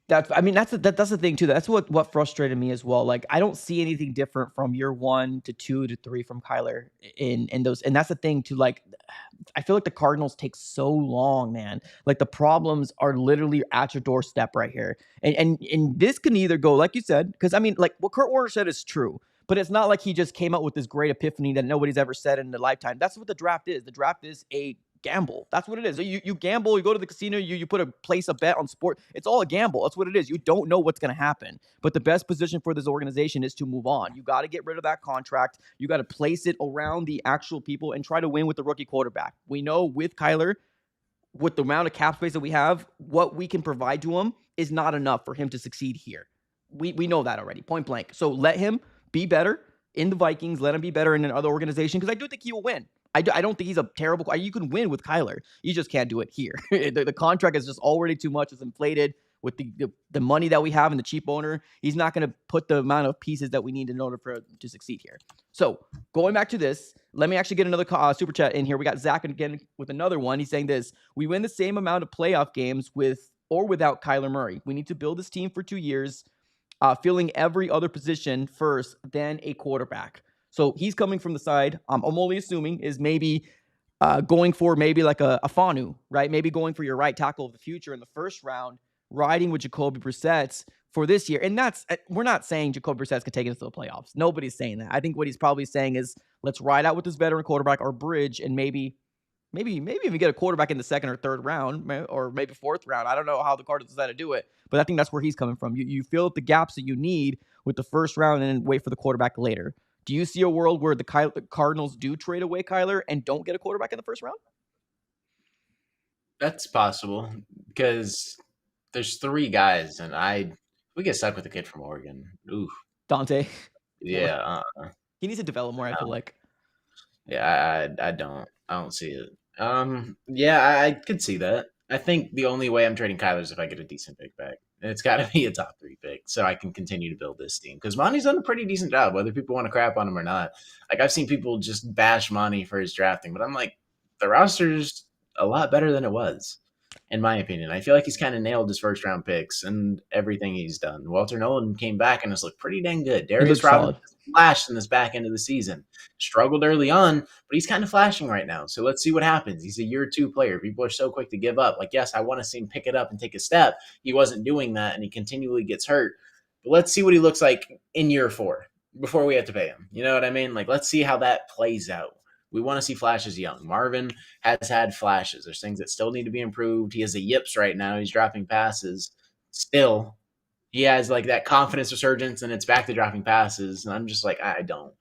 That's the thing too. That's what frustrated me as well. Like, I don't see anything different from year 1 to 2 to 3 from Kyler in those. And that's the thing too. Like, I feel like the Cardinals take so long, man. Like, the problems are literally at your doorstep right here. And this can either go, like you said, because I mean, like, what Kurt Warner said is true. But it's not like he just came up with this great epiphany that nobody's ever said in their lifetime. That's what the draft is. The draft is a gamble. That's what it is. You gamble, you go to the casino, you put a bet on sport. It's all a gamble. That's what it is. You don't know what's going to happen. But the best position for this organization is to move on. You got to get rid of that contract. You got to place it around the actual people and try to win with the rookie quarterback. We know with Kyler, with the amount of cap space that we have, what we can provide to him is not enough for him to succeed here. We know that already, point blank. So let him be better in the Vikings. Let him be better in another organization, because I do think he will win. I don't think he's a terrible. You can win with Kyler. You just can't do it here. The contract is just already too much. It's inflated. with the money that we have and the cheap owner, he's not going to put the amount of pieces that we need in order for it to succeed here. So going back to this, let me actually get another super chat in here. We got Zach again with another one. He's saying this: we win the same amount of playoff games with or without Kyler Murray. We need to build this team for 2 years, filling every other position first, then a quarterback. So he's coming from the side, I'm only assuming, is maybe going for maybe like a Fanu, right? Maybe going for your right tackle of the future in the first round, riding with Jacoby Brissett for this year. And we're not saying Jacoby Brissett can take us to the playoffs. Nobody's saying that. I think what he's probably saying is, let's ride out with this veteran quarterback or bridge and maybe even get a quarterback in the second or third round, or maybe fourth round. I don't know how the Cardinals decide to do it, but I think that's where he's coming from. You fill up the gaps that you need with the first round and then wait for the quarterback later. Do you see a world where the Cardinals do trade away Kyler and don't get a quarterback in the first round? That's possible because there's 3 guys, and we get stuck with the kid from Oregon. Ooh, Dante. Yeah, he needs to develop more. I feel like. Yeah, I don't see it. Yeah, I could see that. I think the only way I'm trading Kyler is if I get a decent pick back. And it's got to be a top 3 pick so I can continue to build this team. Because Monty's done a pretty decent job, whether people want to crap on him or not. Like, I've seen people just bash Monty for his drafting, but I'm like, the roster's a lot better than it was, in my opinion. I feel like he's kind of nailed his first round picks and everything he's done. Walter Nolan came back and has looked pretty dang good. Darius Robinson flashed in this back end of the season. Struggled early on, but he's kind of flashing right now. So let's see what happens. He's a year 2 player. People are so quick to give up. Like, yes, I want to see him pick it up and take a step. He wasn't doing that, and he continually gets hurt. But let's see what he looks like in year 4 before we have to pay him. You know what I mean? Like, let's see how that plays out. We want to see flashes young. Marvin has had flashes. There's things that still need to be improved. He has the yips right now. He's dropping passes. Still, he has like that confidence resurgence, and it's back to dropping passes. And I'm just like, I don't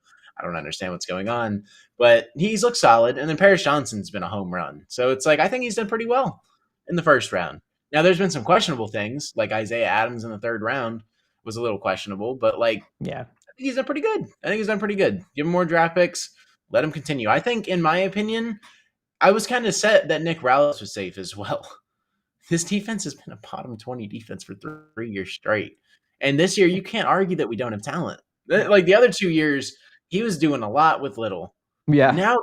understand what's going on. But he's looked solid. And then Paris Johnson's been a home run. So it's like, I think he's done pretty well in the first round. Now, there's been some questionable things, like Isaiah Adams in the 3rd round was a little questionable. But like, yeah, I think he's done pretty good. Give him more draft picks. Let him continue. I think, in my opinion, I was kind of set that Nick Rallis was safe as well. This defense has been a bottom 20 defense for 3 years straight. And this year, you can't argue that we don't have talent. Like the other 2 years, he was doing a lot with little. Yeah. Now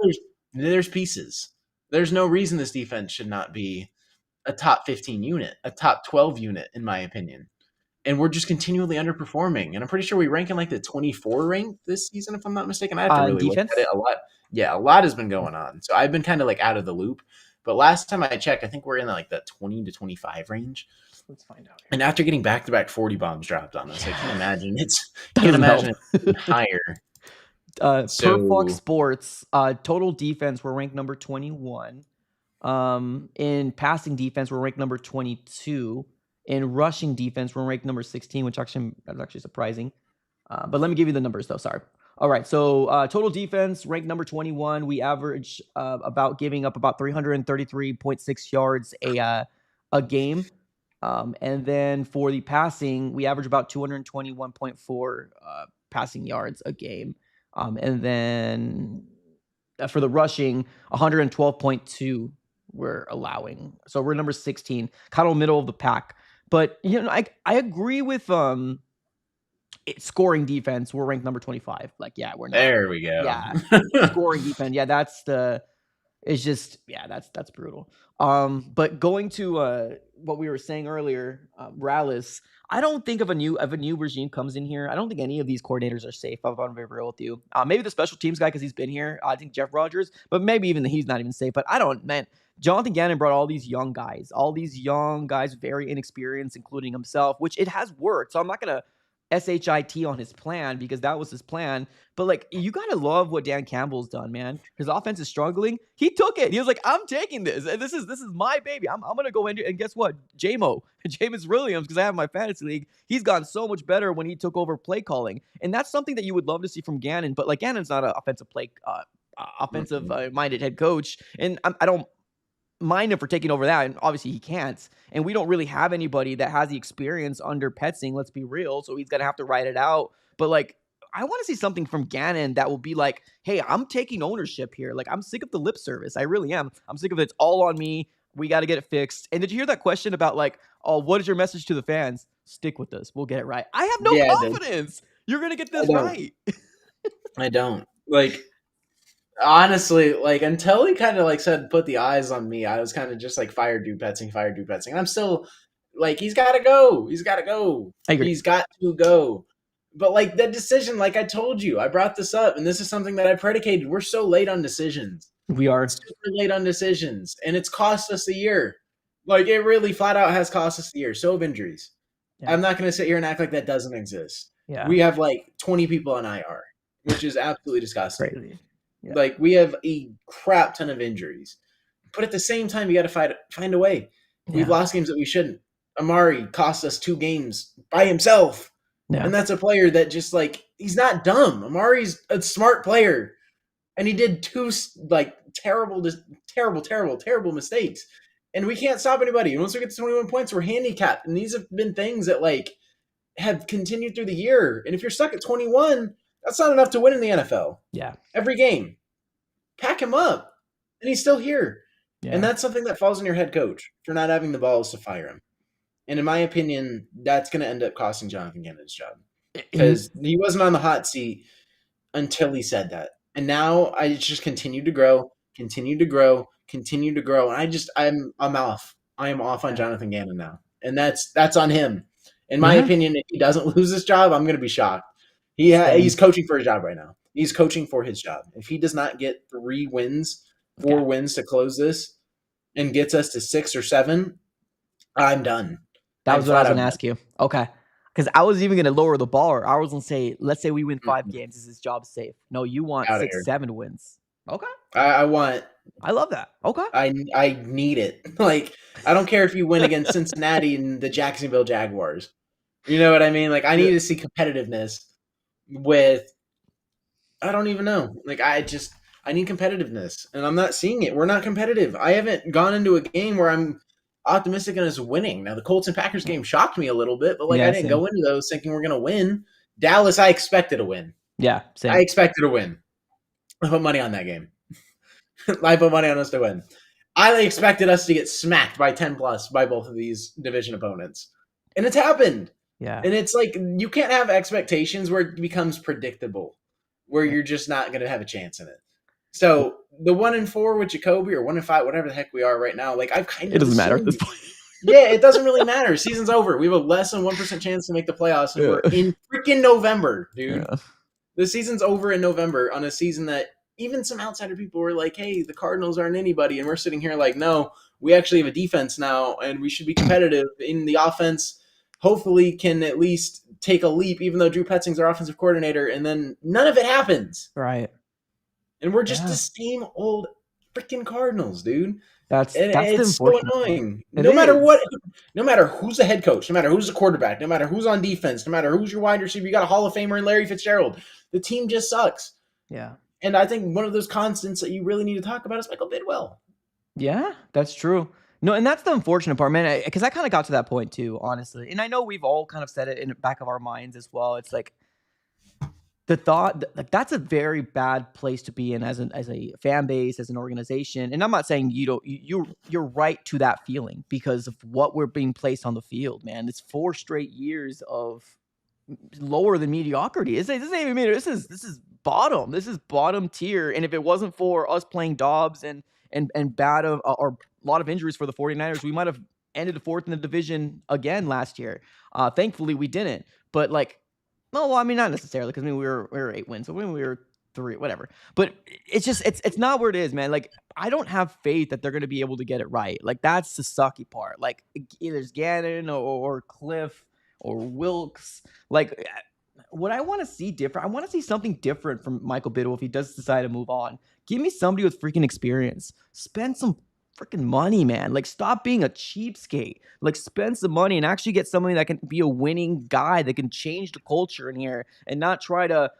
there's pieces. There's no reason this defense should not be a top 15 unit, a top 12 unit, in my opinion. And we're just continually underperforming. And I'm pretty sure we rank in like the 24 rank this season, if I'm not mistaken. I have to really defense? look at it a lot. Yeah, a lot has been going on. So I've been kind of like out of the loop. But last time I checked, I think we're in like the 20 to 25 range. Let's find out. And after getting back-to-back 40 bombs dropped on us, I can't imagine it's higher. Per Fox Sports, total defense, we're ranked number 21. In passing defense, we're ranked number 22. In rushing defense, we're ranked number 16, which that's actually surprising. But let me give you the numbers, though. Sorry. All right. So total defense, ranked number 21. We average about giving up about 333.6 yards a game. And then for the passing, we average about 221.4 passing yards a game. And then for the rushing, 112.2 we're allowing. So we're number 16, kind of middle of the pack. But, you know, I agree with scoring defense. We're ranked number 25. Like, yeah, we're not. There we go. Yeah, scoring defense. Yeah, that's brutal. But going to what we were saying earlier, Rallis, I don't think if a new regime comes in here, I don't think any of these coordinators are safe. I'm going to be real with you. Maybe the special teams guy because he's been here. I think Jeff Rogers, but maybe even he's not even safe. But I don't, man. Jonathan Gannon brought all these young guys, very inexperienced, including himself, which it has worked. So I'm not going to SHIT on his plan because that was his plan. But like, you got to love what Dan Campbell's done, man. His offense is struggling. He took it. He was like, I'm taking this. And this is my baby. I'm going to go in and guess what? Jameis Williams, because I have my fantasy league. He's gotten so much better when he took over play calling. And that's something that you would love to see from Gannon. But like, Gannon's not an offensive minded head coach. And I don't mind him for taking over that, and obviously he can't, and we don't really have anybody that has the experience under Petzing, let's be real, so he's gonna have to ride it out. But like, I want to see something from Gannon that will be like, hey, I'm taking ownership here. Like, I'm sick of the lip service. I really am. I'm sick of it's all on me. We got to get it fixed. And did you hear that question about like, oh, what is your message to the fans? Stick with us. We'll get it right. I have no Yeah, confidence. You're going to get I this don't. right. I don't. Like, honestly, like until he kind of like said put the eyes on me, I was kind of just like fire Drew Petzing, fire Drew Petzing. And I'm still like, he's gotta go. He's gotta go. I agree. He's got to go. But like that decision, like I told you, I brought this up, and this is something that I predicated. We're so late on decisions. We are Super late on decisions, and it's cost us a year. Like it really flat out has cost us a year. So have injuries. Yeah. I'm not gonna sit here and act like that doesn't exist. Yeah. We have like 20 people on IR, which is absolutely disgusting. Crazy. Yeah. Like we have a crap ton of injuries, but at the same time, you got to find a way. We've lost games that we shouldn't. Amari cost us 2 games by himself, and that's a player that just like he's not dumb. Amari's a smart player, and he did 2 like terrible mistakes, and we can't stop anybody. And once we get to 21 points, we're handicapped, and these have been things that like have continued through the year. And if you're stuck at 21. That's not enough to win in the NFL. Yeah. Every game. Pack him up. And he's still here. Yeah. And that's something that falls on your head coach for not having the balls to fire him. And in my opinion, that's going to end up costing Jonathan Gannon his job. Because he wasn't on the hot seat until he said that. And now I just continue to grow. And I'm off. I am off on Jonathan Gannon now. And that's on him. In my opinion, if he doesn't lose this job, I'm going to be shocked. He's coaching for his job right now. He's coaching for his job. If he does not get 4 wins to close this and gets us to 6 or 7, I'm done. That was what I was going to ask you. Okay. Because I was even going to lower the bar. I was going to say, let's say we win 5 games. Is his job safe? No, you want 6, 7 wins. Okay. I love that. Okay. I need it. Like, I don't care if you win against Cincinnati and the Jacksonville Jaguars. You know what I mean? Like, I need to see competitiveness with, I don't even know. Like, I need competitiveness, and I'm not seeing it. We're not competitive. I haven't gone into a game where I'm optimistic in us winning. Now, the Colts and Packers game shocked me a little bit, but I didn't go into those thinking we're going to win. Dallas, I expected to win. Yeah, same. I expected to win. I put money on that game. I put money on us to win. I expected us to get smacked by 10 plus by both of these division opponents, and it's happened. Yeah. And it's like you can't have expectations where it becomes predictable, where you're just not going to have a chance in it. So the 1-4 with Jacoby or 1-5, whatever the heck we are right now, like I've kind of. It doesn't matter at this point. Yeah, it doesn't really matter. Season's over. We have a less than 1% chance to make the playoffs, and we're in freaking November, dude. Yeah. The season's over in November on a season that even some outsider people were like, "Hey, the Cardinals aren't anybody," and we're sitting here like, "No, we actually have a defense now, and we should be competitive in the offense." Hopefully can at least take a leap, even though Drew Petzing's our offensive coordinator, and then none of it happens. Right. And we're just the same old freaking Cardinals, dude. That's it's so annoying. No matter who's the head coach, no matter who's the quarterback, no matter who's on defense, no matter who's your wide receiver, you got a Hall of Famer in Larry Fitzgerald. The team just sucks. Yeah. And I think one of those constants that you really need to talk about is Michael Bidwell. Yeah, that's true. No, and that's the unfortunate part, man, because I kind of got to that point too, honestly. And I know we've all kind of said it in the back of our minds as well. It's like the thought, like that's a very bad place to be in as a fan base, as an organization. And I'm not saying you're right to that feeling because of what we're being placed on the field, man. It's 4 straight years of lower than mediocrity. This isn't even this is bottom. This is bottom tier. And if it wasn't for us playing Dobbs and bad or a lot of injuries for the 49ers, we might have ended 4th in the division again last year. Thankfully we didn't. But like, no, well, I mean, not necessarily because we were 8 wins. So when we were 3, whatever. But it's just it's not where it is, man. Like I don't have faith that they're going to be able to get it right. Like that's the sucky part. Like either it's Gannon or Cliff or Wilkes. Like what I want to see different. I want to see something different from Michael Bidwell if he does decide to move on. Give me somebody with freaking experience. Spend some freaking money, man. Like stop being a cheapskate. Like spend some money and actually get somebody that can be a winning guy that can change the culture in here and not try to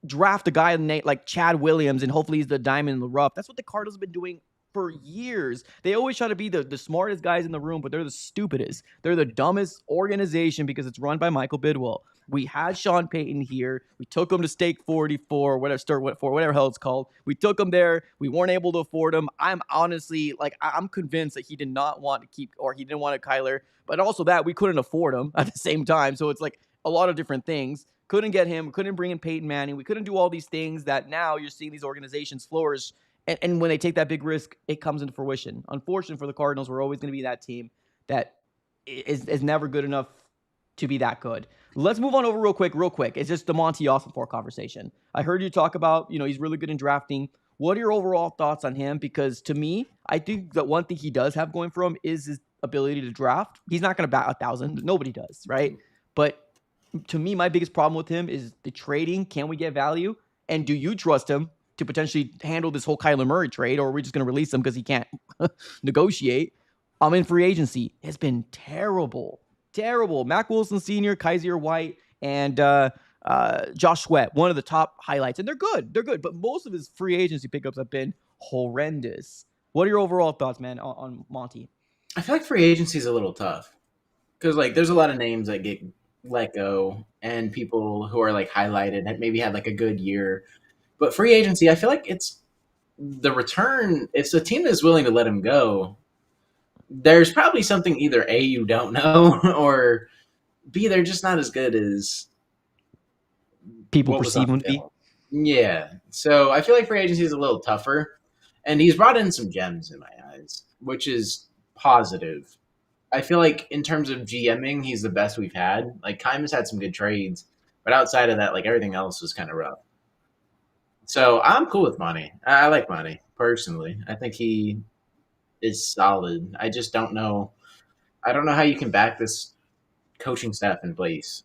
draft a guy like Chad Williams and hopefully he's the diamond in the rough. That's what the Cardinals have been doing for years. They always try to be the smartest guys in the room, but they're the stupidest. They're the dumbest organization because it's run by Michael Bidwell. We had Sean Payton here. We took him to Stake 44, whatever hell it's called. We took him there. We weren't able to afford him. I'm honestly I'm convinced that he did not want to keep, or he didn't want a Kyler, but also that we couldn't afford him at the same time. So it's like a lot of different things. Couldn't get him. Couldn't bring in Peyton Manning. We couldn't do all these things that now you're seeing these organizations flourish. And when they take that big risk, it comes into fruition. Unfortunately for the Cardinals, we're always going to be that team that is never good enough to be that good. Let's move on over real quick. It's just the Monti Ossenfort conversation. I heard you talk about, he's really good in drafting. What are your overall thoughts on him? Because to me, I think that one thing he does have going for him is his ability to draft. He's not going to bat 1,000. Nobody does, right? But to me, my biggest problem with him is the trading. Can we get value? And do you trust him to potentially handle this whole Kyler Murray trade, or are we just going to release him because he can't negotiate? In free agency has been terrible. Mac Wilson Sr., Kaiser White, and Josh Sweat, one of the top highlights. And they're good. But most of his free agency pickups have been horrendous. What are your overall thoughts, man, on Monty? I feel like free agency is a little tough because there's a lot of names that get let go and people who are highlighted that maybe had a good year. But free agency, I feel like it's the return. If the team is willing to let him go, there's probably something either A, you don't know, or B, they're just not as good as people perceive him to be. Yeah. So I feel like free agency is a little tougher. And he's brought in some gems in my eyes, which is positive. I feel like in terms of GMing, he's the best we've had. Kaima's had some good trades, but outside of that, everything else was kind of rough. So I'm cool with Monty. I like Monty personally. I think he is solid. I just don't know. I don't know how you can back this coaching staff in place.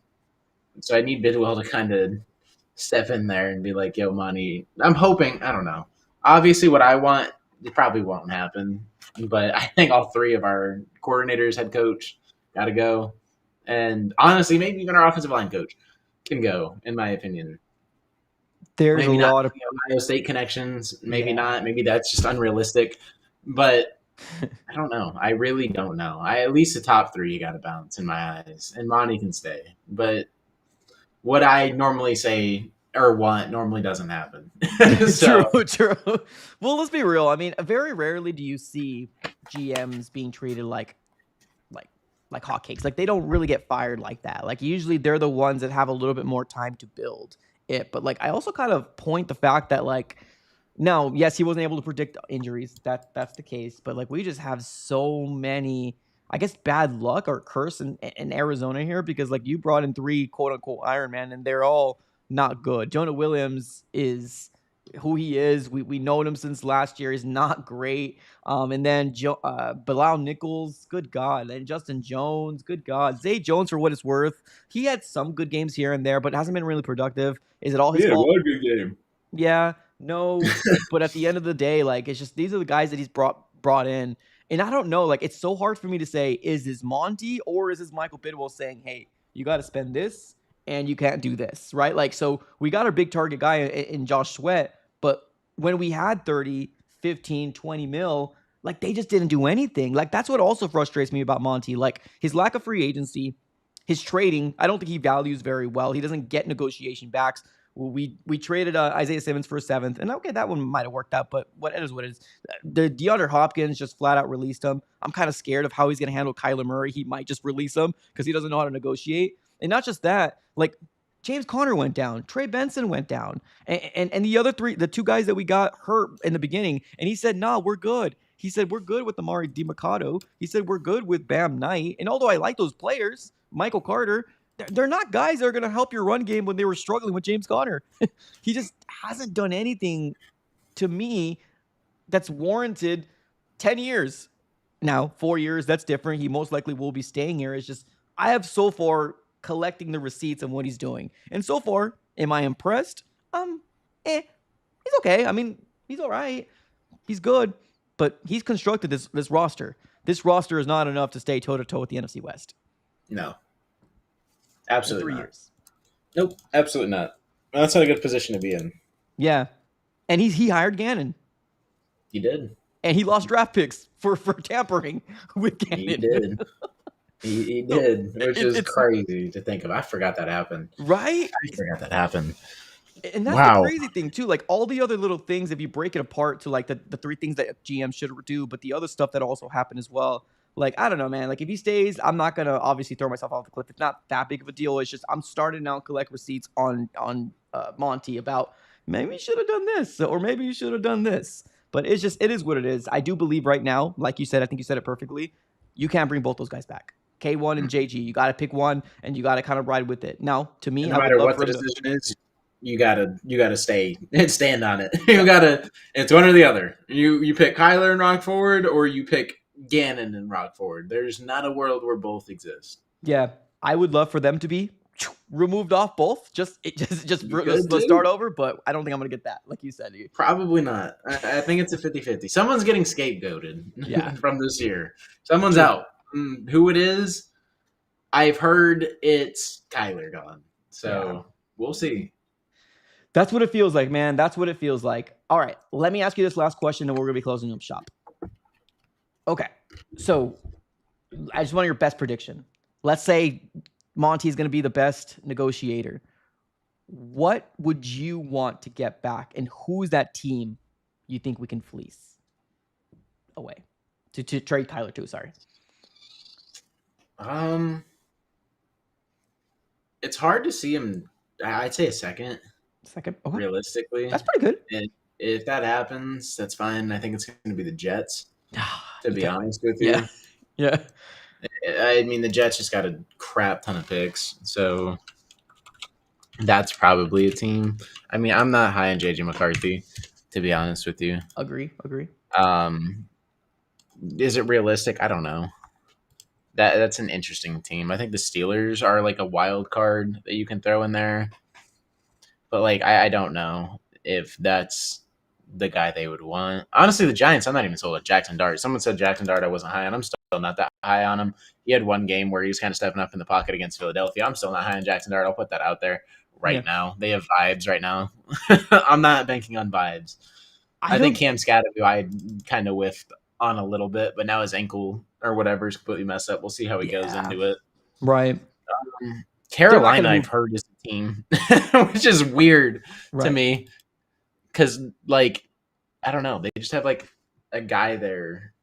So I need Bidwell to kind of step in there and be like, yo, Monty. I'm hoping. I don't know. Obviously, what I want, it probably won't happen. But I think all three of our coordinators, head coach, got to go. And honestly, maybe even our offensive line coach can go, in my opinion. There's maybe a lot of Ohio State connections. Maybe not. Maybe that's just unrealistic. But I don't know. I really don't know. At least the top three you got to bounce in my eyes. And Monty can stay. But what I normally say or want normally doesn't happen. True. Well, let's be real. I mean, very rarely do you see GMs being treated like hotcakes. They don't really get fired like that. Usually they're the ones that have a little bit more time to build it. But I also kind of point the fact that no, yes, he wasn't able to predict injuries. That's the case. But we just have so many, I guess, bad luck or curse in Arizona here because you brought in 3 quote unquote Iron Man and they're all not good. Jonah Williams is who he is. We known him since last year. He's not great. And then Bilal Nichols, good God. And Justin Jones, good God. Zay Jones, for what it's worth, he had some good games here and there, but hasn't been really productive. Is it all his fault? What a good game. Yeah, no. But at the end of the day, it's just these are the guys that he's brought in. And I don't know, it's so hard for me to say, is this Monty or is this Michael Bidwell saying, hey, you got to spend this and you can't do this, right? So we got our big target guy in Josh Sweat, but when we had 30, 15, 20 mil, they just didn't do anything. That's what also frustrates me about Monty. His lack of free agency, his trading, I don't think he values very well. He doesn't get negotiation backs. We traded Isaiah Simmons for a 7th, and okay, that one might have worked out, but what it is. The DeAndre Hopkins just flat out released him. I'm kind of scared of how he's going to handle Kyler Murray. He might just release him because he doesn't know how to negotiate. And not just that, James Conner went down, Trey Benson went down, and the 2 guys that we got hurt in the beginning, and he said, nah, we're good. He said, we're good with Amari DiMercato. He said, we're good with Bam Knight. And although I like those players, Michael Carter, they're not guys that are going to help your run game when they were struggling with James Conner. He just hasn't done anything to me that's warranted 10 years. Now, 4 years, that's different. He most likely will be staying here. It's just I have so far collecting the receipts on what he's doing. And so far, am I impressed? He's okay. I mean, he's all right. He's good. But he's constructed this roster. This roster is not enough to stay toe-to-toe with the NFC West. No. Absolutely 3 not. years. Nope, absolutely not. That's not a good position to be in. Yeah. And he hired Gannon. He did. and he lost draft picks for tampering with Gannon. He did. He did, which is crazy to think of. I forgot that happened. Right? I forgot that happened. And that's Wow. the crazy thing too. Like all the other little things, if you break it apart to like the three things that GM should do, but the other stuff that also happened as well. Like, I don't know, man. Like if he stays, I'm not gonna obviously throw myself off the cliff. It's not that big of a deal. It's just I'm starting now to collect receipts on Monty about maybe you should have done this or maybe you should have done this. But it is what it is. I do believe right now, like you said, I think you said it perfectly. You can't bring both those guys back. K1 and JG. You got to pick one and you got to kind of ride with it. Now, to me, no matter what the decision is, you gotta stay and stand on it. It's one or the other. You pick Kyler and rock forward, or you pick Gannon and rock forward. There's not a world where both exist. Yeah, I would love for them to be removed off both. Just let's start over. But I don't think I'm gonna get that, like you said. Probably not. I think it's a 50-50. Someone's getting scapegoated from this year. Someone's out. Who it is, I've heard it's Kyler gone. So we'll see. That's what it feels like, man. That's what it feels like. All right, let me ask you this last question, and we're gonna be closing up shop. Okay, so I just want your best prediction. Let's say Monty is gonna be the best negotiator. What would you want to get back, and who's that team you think we can fleece away to trade Kyler to? Sorry. It's hard to see him. I'd say a second. Okay. Realistically, that's pretty good. And if that happens, that's fine. I think it's going to be the Jets. To be honest with you, yeah. I mean, the Jets just got a crap ton of picks, so that's probably a team. I mean, I'm not high on JJ McCarthy, to be honest with you. Agree. Is it realistic? I don't know. That's an interesting team. I think the Steelers are like a wild card that you can throw in there. But like I don't know if that's the guy they would want. Honestly, the Giants, I'm not even sold on Jackson Dart. Someone said Jackson Dart I wasn't high on. I'm still not that high on him. He had one game where he was kind of stepping up in the pocket against Philadelphia. I'm still not high on Jackson Dart. I'll put that out there right now. They have vibes right now. I'm not banking on vibes. I think Cam Scatterby I kind of whiffed on a little bit, but now his ankle or whatever is completely messed up. We'll see how he goes into it. Right. Carolina, I've heard, is a team, which is weird to me because, like, I don't know. They just have, like, a guy there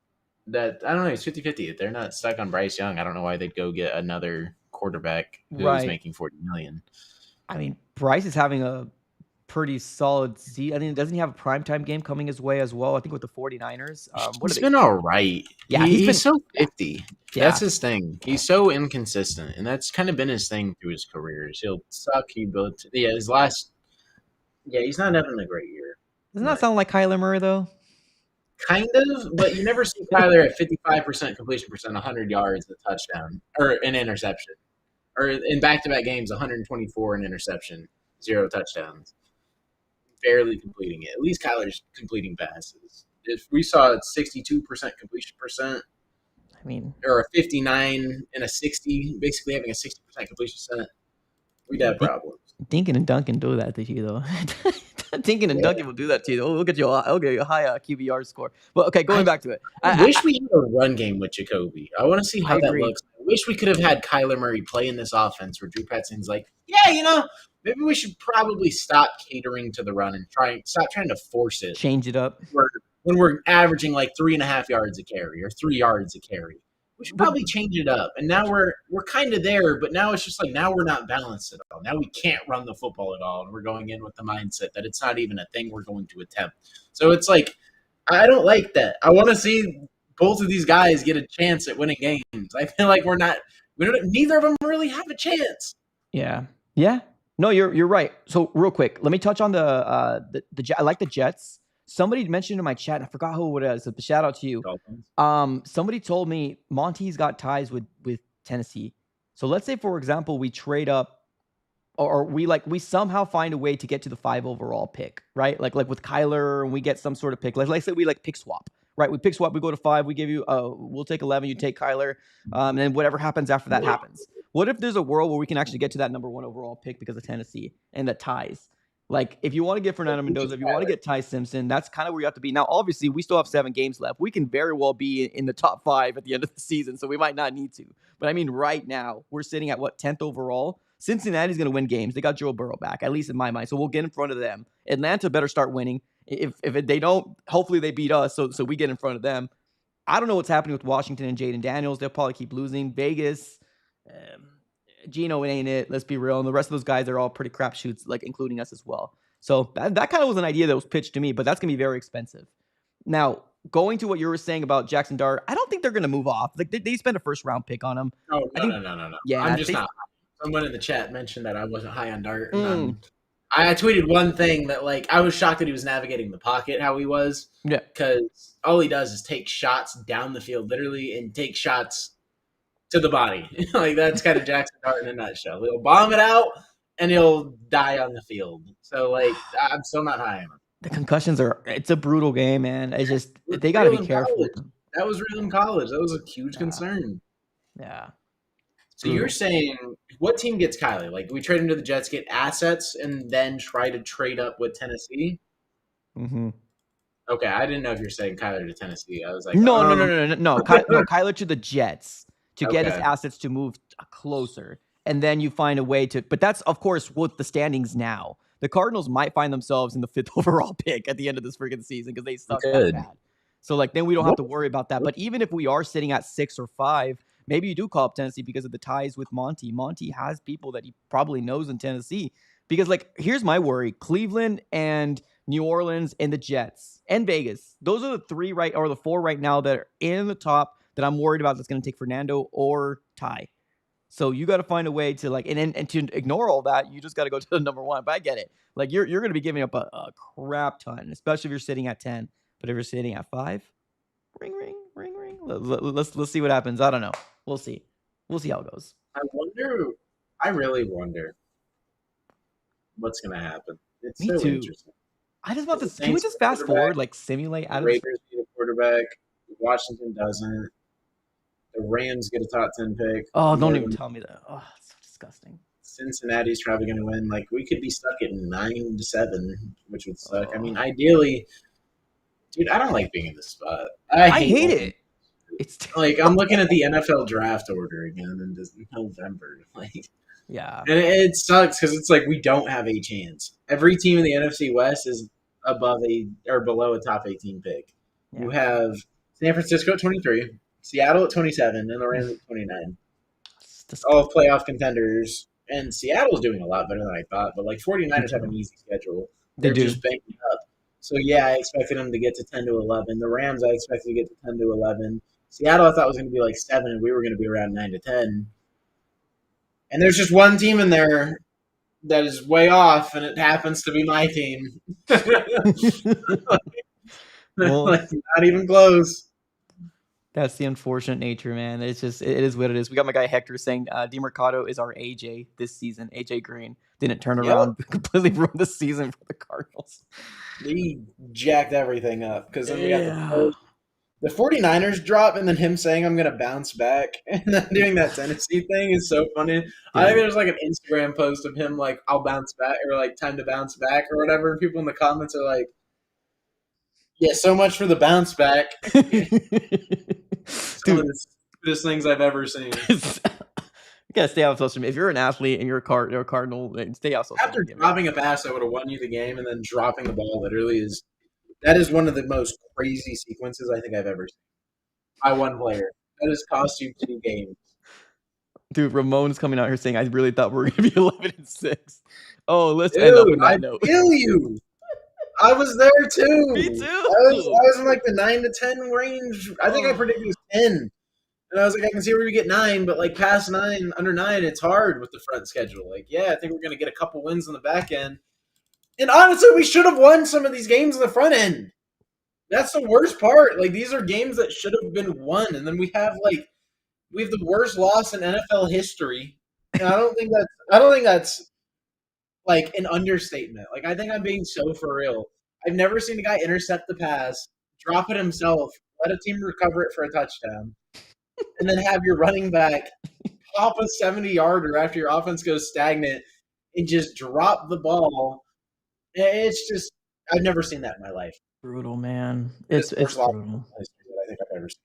that, I don't know, he's 50-50. If they're not stuck on Bryce Young, I don't know why they'd go get another quarterback who's making $40 million. I mean, Bryce is having a pretty solid season. I mean, doesn't he have a primetime game coming his way as well? I think with the 49ers. He's been all right. Yeah, he's so 50. Yeah. That's his thing. He's so inconsistent, and that's kind of been his thing through his career. He'll suck. He's not having a great year. Doesn't that sound like Kyler Murray, though? Kind of, but you never see Kyler at 55% completion percent, 100 yards, a touchdown, or an interception. Or in back-to-back games, 124 an interception, 0 touchdowns. Barely completing it. At least Kyler's completing passes. If we saw 62% completion percent, I mean, or a 59 and a 60, basically having a 60% completion percent, we'd have problems. Dinkin and Duncan do that to you, though. Dinkin and Duncan will do that to you. We'll get you a high QBR score. But okay, going back to it. I wish we had a run game with Jacoby. I want to see how that looks. I wish we could have had Kyler Murray play in this offense where Drew Petzing's like, maybe we should probably stop catering to the run and stop trying to force it. Change it up. When we're averaging like 3.5 yards a carry or 3 yards a carry. We should probably change it up. And now we're kind of there, but now it's just like now we're not balanced at all. Now we can't run the football at all. And we're going in with the mindset that it's not even a thing we're going to attempt. So it's like, I don't like that. I want to see both of these guys get a chance at winning games. I feel like neither of them really have a chance. Yeah. Yeah. No, you're right. So real quick, let me touch on the I like the Jets. Somebody mentioned in my chat, and I forgot who it was. So shout out to you. Somebody told me Monty's got ties with Tennessee. So let's say, for example, we trade up, or we somehow find a way to get to the 5 overall pick, right? Like with Kyler, and we get some sort of pick. Let's say we pick swap, right? We pick swap, we go to 5, we give you, we'll take 11, you take Kyler, and then whatever happens after that happens. What if there's a world where we can actually get to that number 1 overall pick because of Tennessee and the ties? Like, if you want to get Fernando Mendoza, if you want to get Ty Simpson, that's kind of where you have to be. Now, obviously, we still have 7 games left. We can very well be in the top 5 at the end of the season, so we might not need to. But I mean, right now, we're sitting at what, 10th overall? Cincinnati's going to win games. They got Joe Burrow back, at least in my mind. So we'll get in front of them. Atlanta better start winning. If they don't, hopefully they beat us, so we get in front of them. I don't know what's happening with Washington and Jaden Daniels. They'll probably keep losing. Vegas, Gino, it ain't it. Let's be real. And the rest of those guys are all pretty crapshoots, like including us as well. So that kind of was an idea that was pitched to me, but that's going to be very expensive. Now, going to what you were saying about Jackson Dart, I don't think they're going to move off. Like they spent a first round pick on him. Oh, no. Yeah, I'm just not. Someone in the chat mentioned that I wasn't high on Dart. I tweeted one thing that, like, I was shocked that he was navigating the pocket how he was. Yeah. Because all he does is take shots down the field, literally, and take shots to the body. Like, that's kind of Jackson Dart in a nutshell. He'll bomb it out, and he'll die on the field. So, like, I'm still not high on him. The concussions it's a brutal game, man. It's just, they got to be careful. That was real in college. That was a huge concern. Yeah. So you're saying, what team gets Kyler? Like, we trade him to the Jets, get assets, and then try to trade up with Tennessee? Mm-hmm. Okay, I didn't know if you're saying Kyler to Tennessee. I was like, no. Kyler to the Jets to get his assets to move closer, and then you find a way to. But that's, of course, what the standings now. The Cardinals might find themselves in the 5th overall pick at the end of this freaking season because they suck that bad. So, like, then we don't have to worry about that. But even if we are sitting at 6 or 5, maybe you do call up Tennessee because of the ties with Monty. Monty has people that he probably knows in Tennessee. Because, like, here's my worry. Cleveland and New Orleans and the Jets and Vegas. Those are the 3 or the 4 right now that are in the top that I'm worried about that's going to take Fernando or Ty. So you got to find a way to, like, and to ignore all that, you just got to go to the number 1. But I get it. Like, you're going to be giving up a crap ton, especially if you're sitting at 10. But if you're sitting at 5, ring. Let's see what happens. I don't know. We'll see. We'll see how it goes. I really wonder what's going to happen. It's Me too. Interesting. I just want this. Can we just fast forward, like simulate? Raiders need a quarterback. Washington doesn't. The Rams get a top 10 pick. Oh, don't even tell me that. Oh, it's so disgusting. Cincinnati's probably going to win. Like, we could be stuck at 9-7, which would suck. I mean, ideally, dude, I don't like being in this spot. I hate it. It's like, I'm looking at the NFL draft order again in November. Like, yeah, and it sucks because it's like we don't have a chance. Every team in the NFC West is above or below a top 18 pick. Yeah. You have San Francisco at 23, Seattle at 27, and the Rams at 29. All playoff contenders. And Seattle's doing a lot better than I thought, but like 49ers have an easy schedule. They're just banking up. So yeah, I expected them to get to 10 to 11. The Rams I expected to get to 10 to 11. Seattle I thought was going to be like 7, and we were going to be around 9 to 10. And there's just one team in there that is way off, and it happens to be my team. Well, like, not even close. That's the unfortunate nature, man. It's just, it is what it is. We got my guy Hector saying DeMercado is our AJ this season. AJ Green didn't turn around, completely ruined the season for the Cardinals. He jacked everything up because then we got the 49ers drop, and then him saying I'm going to bounce back and then doing that Tennessee thing is so funny. Yeah. I think there's like an Instagram post of him like, I'll bounce back, or like time to bounce back or whatever. And people in the comments are like, yeah, so much for the bounce back. Some of the stupidest things I've ever seen. You gotta stay off social media. If you're an athlete and you're a Cardinal, stay off social media. After dropping a pass that would have won you the game, and then dropping the ball literally is one of the most crazy sequences I think I've ever seen. By one player. That has cost you 2 games. Dude, Ramon's coming out here saying I really thought we were gonna be 11-6. Oh, let's end up on that note. I feel you. I was there too. Me too. I was in like the 9 to 10 range. I think I predicted it was 10. And I was like, I can see where we get 9, but like past 9, under 9, it's hard with the front schedule. Like, yeah, I think we're gonna get a couple wins on the back end. And honestly, we should have won some of these games on the front end. That's the worst part. Like, these are games that should have been won, and then we have the worst loss in NFL history. And I don't think that's like an understatement. Like, I think I'm being so for real. I've never seen a guy intercept the pass, drop it himself, let a team recover it for a touchdown, and then have your running back pop a 70-yarder after your offense goes stagnant and just drop the ball It's just I've never seen that in my life. Brutal, man. It's It's worst loss brutal. history that I think I've ever seen,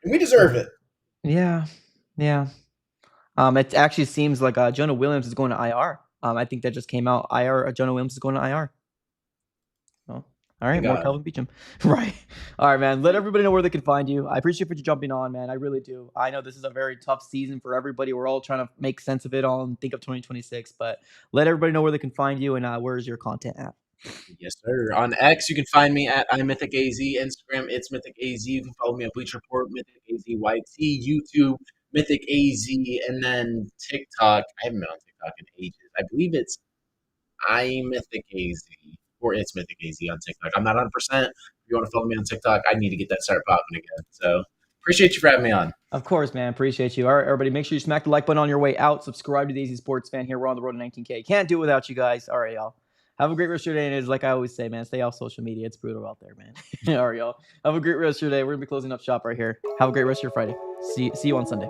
and we deserve it. Yeah, yeah. It actually seems like Jonah Williams is going to IR. I think that just came out. Jonah Williams is going to IR. Well, all right, Thank more God. Kelvin Beachum. Right. All right, man. Let everybody know where they can find you. I appreciate you jumping on, man. I really do. I know this is a very tough season for everybody. We're all trying to make sense of it all and think of 2026, but let everybody know where they can find you and where's your content at. Yes, sir. On X, you can find me at iMythicAZ. Instagram, it's MythicAZ. You can follow me on Bleacher Report, MythicAZYT. YouTube, MythicAZ. And then TikTok. I haven't been on TikTok in ages. I believe it's iMythicAZ or it's MythicAZ on TikTok. I'm not 100%. If you want to follow me on TikTok, I need to get that start popping again. So appreciate you for having me on. Of course, man. Appreciate you. All right, everybody, make sure you smack the like button on your way out. Subscribe to the Easy Sports Fan here. We're on the road to 19K. Can't do it without you guys. All right, y'all. Have a great rest of your day. And it's like I always say, man, stay off social media. It's brutal out there, man. All right, y'all. Have a great rest of your day. We're going to be closing up shop right here. Have a great rest of your Friday. See you on Sunday.